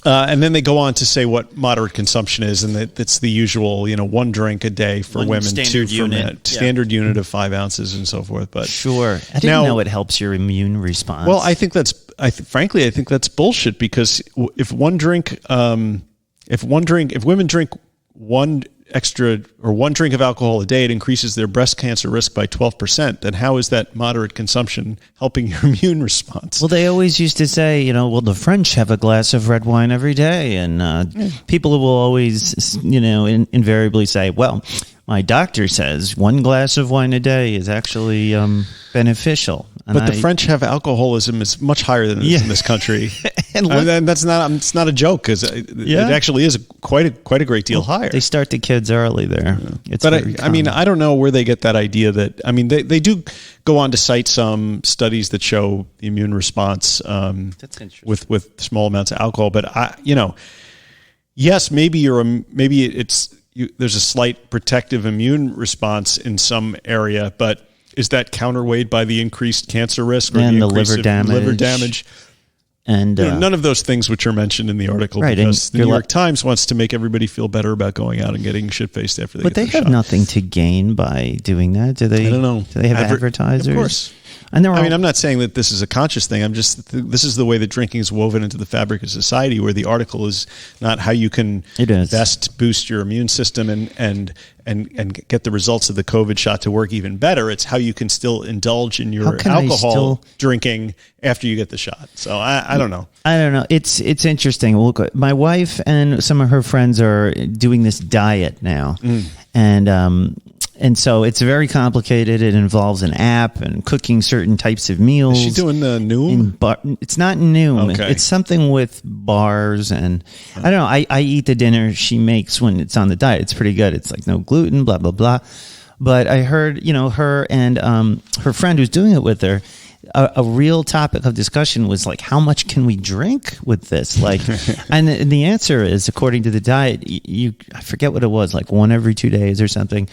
S2: and then they go on to say what moderate consumption is, and that it's the usual, 1 drink a day for women, 2 for men, standard unit of 5 ounces and so forth. But
S1: sure, I didn't know it helps your immune response.
S2: Well, I think frankly, I think that's bullshit, because if women drink 1 extra or 1 drink of alcohol a day, it increases their breast cancer risk by 12%. Then how is that moderate consumption helping your immune response?
S1: Well, they always used to say, the French have a glass of red wine every day. And people will always, invariably say, well, my doctor says 1 glass of wine a day is actually beneficial.
S2: But the French have alcoholism is much higher than this in this country. And that's not. It's not a joke because it actually is quite a great deal higher.
S1: They start the kids early there.
S2: Yeah. But I mean, I don't know where they get that idea that. I mean, they do go on to cite some studies that show the immune response
S1: that's interesting.
S2: with small amounts of alcohol. But yes, maybe there's a slight protective immune response in some area, but is that counterweighed by the increased cancer risk or
S1: and
S2: the
S1: liver damage? And
S2: none of those things which are mentioned in the article,
S1: right,
S2: because the New York Times wants to make everybody feel better about going out and getting shit-faced after they get
S1: But they
S2: their
S1: have
S2: shot.
S1: nothing to gain by doing that, do they?
S2: I don't know.
S1: Do they have advertisers?
S2: Of course.
S1: And
S2: I'm not saying that this is a conscious thing. This is the way that drinking is woven into the fabric of society, where the article is not how you can best boost your immune system and get the results of the COVID shot to work even better. It's how you can still indulge in your alcohol drinking after you get the shot. So I don't know.
S1: I don't know. It's interesting. Look, my wife and some of her friends are doing this diet now, and so it's very complicated. It involves an app and cooking certain types of meals.
S2: Is she doing the Noom?
S1: It's not Noom.
S2: Okay.
S1: It's something with bars, and I don't know. I eat the dinner she makes when it's on the diet. It's pretty good. It's like no gluten, blah, blah, blah. But I heard, her and her friend who's doing it with her, a real topic of discussion was like, how much can we drink with this? Like, and the answer is, according to the diet, I forget what it was, like 1 every 2 days or something.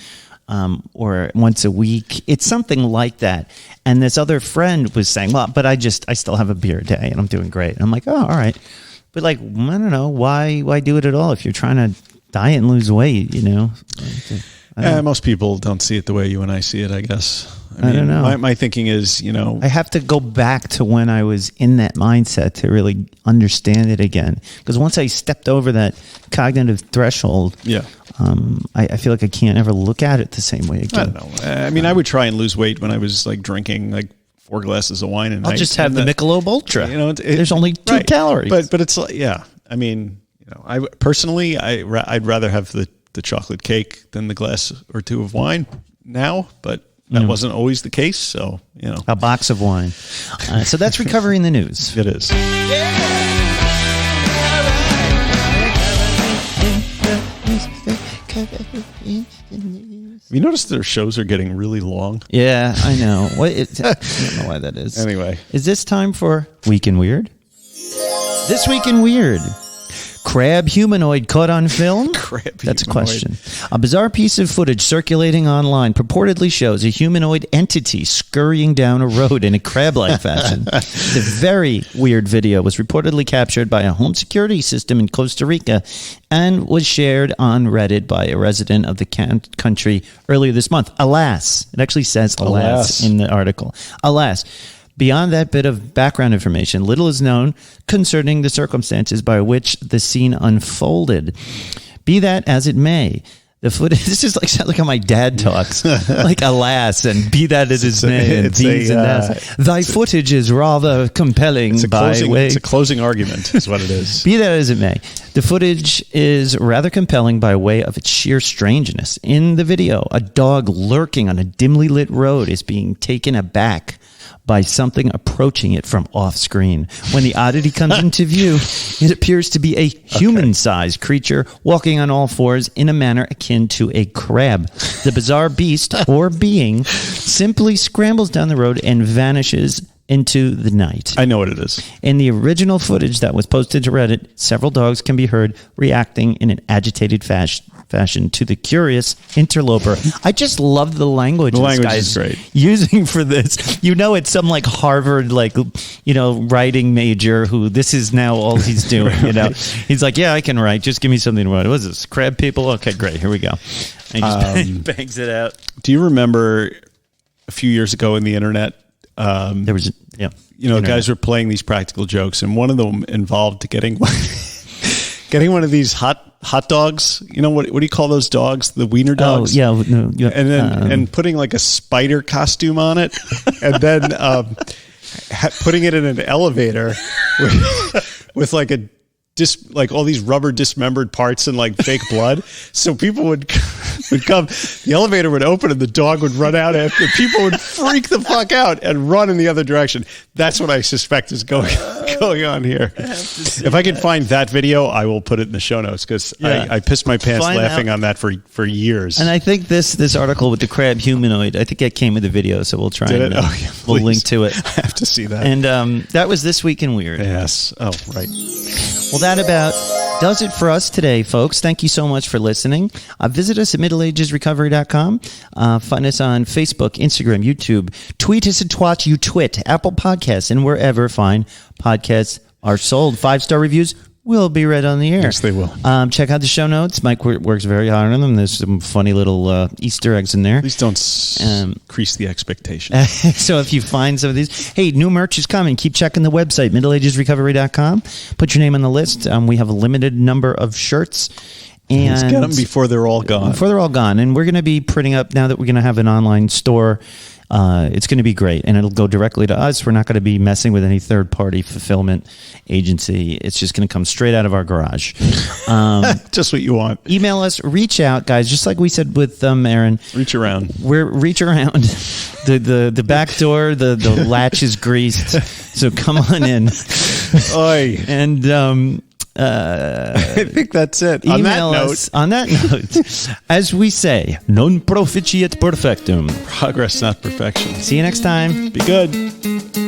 S1: Or once a week. It's something like that. And this other friend was saying, well, but I still have a beer a day and I'm doing great. And I'm like, oh, all right. But like, I don't know, why do it at all if you're trying to diet and lose weight,
S2: Most people don't see it the way you and I see it, I guess.
S1: I don't know.
S2: My thinking is,
S1: I have to go back to when I was in that mindset to really understand it again. Because once I stepped over that cognitive threshold, I feel like I can't ever look at it the same way again.
S2: I don't know. I would try and lose weight when I was like drinking like 4 glasses of wine a night.
S1: I'll just have the Michelob Ultra. There's only 2 calories.
S2: But it's like, I personally, I'd rather have the chocolate cake than the glass or 2 of wine now, but that wasn't always the case, so,
S1: A box of wine. So that's recovery in the news.
S2: It is. Have you noticed their shows are getting really long?
S1: Yeah, I know. I don't know why that is.
S2: Anyway.
S1: Is this time for Week in Weird? This Week in Weird. Crab humanoid caught on film? That's a question. A bizarre piece of footage circulating online purportedly shows a humanoid entity scurrying down a road in a crab-like fashion. The very weird video was reportedly captured by a home security system in Costa Rica and was shared on Reddit by a resident of the country earlier this month. Alas, it actually says alas in the article. Alas. Beyond that bit of background information, little is known concerning the circumstances by which the scene unfolded. Be that as it may, the footage, this is sounds like how my dad talks, like alas, and be that as it may, and these and that. Thy footage is rather compelling
S2: It's a closing argument, is what it is.
S1: Be that as it may, the footage is rather compelling by way of its sheer strangeness. In the video, a dog lurking on a dimly lit road is being taken aback by something approaching it from off screen. When the oddity comes into view, it appears to be a human-sized creature walking on all fours in a manner akin to a crab. The bizarre beast or being simply scrambles down the road and vanishes into the night.
S2: I know what it is.
S1: In the original footage that was posted to Reddit, several dogs can be heard reacting in an agitated fashion to the curious interloper. I just love the language this guy's using for this. It's some like Harvard, writing major who this is now all he's doing. He's like, yeah, I can write. Just give me something to write. What is this? Crab people? Okay, great. Here we go. And he just bangs it out.
S2: Do you remember a few years ago in the internet?
S1: There was,
S2: guys were playing these practical jokes, and one of them involved getting one of these hot dogs. What do you call those dogs? The wiener dogs.
S1: Oh yeah,
S2: and then and putting like a spider costume on it, and then putting it in an elevator with like a like all these rubber dismembered parts and like fake blood. So people would come, the elevator would open and the dog would run out after. People would freak the fuck out and run in the other direction. That's what I suspect is going on here. If I can find that video, I will put it in the show notes because I pissed my pants laughing on that for years.
S1: And I think this article with the crab humanoid, I think that came with the video, so we'll try and we'll link to it.
S2: I have to see that.
S1: And that was This Week in Weird.
S2: Yes. Oh, right.
S1: Well, that about does it for us today, folks. Thank you so much for listening. Visit us at middleagesrecovery.com. Find us on Facebook, Instagram, YouTube. Tweet us at Twat You Twit, Apple Podcasts, and wherever fine podcasts are sold. 5-star reviews will be read on the air.
S2: Yes, they will.
S1: Check out the show notes. Mike works very hard on them. There's some funny little Easter eggs in there.
S2: Please don't increase the expectation.
S1: So if you find some of these, hey, new merch is coming. Keep checking the website, middleagesrecovery.com. Put your name on the list. We have a limited number of shirts. And
S2: let's get them before they're all gone.
S1: And we're going to be printing up, now that we're going to have an online store, it's going to be great. And it'll go directly to us. We're not going to be messing with any third-party fulfillment agency. It's just going to come straight out of our garage.
S2: Just what you want.
S1: Email us. Reach out, guys. Just like we said with Erin.
S2: Reach around.
S1: Reach around. The back door, the latch is greased. So come on in.
S2: Oy.
S1: And...
S2: I think that's it.
S1: Email us on that note. As we say, non proficiat perfectum.
S2: Progress, not perfection.
S1: See you next time.
S2: Be good.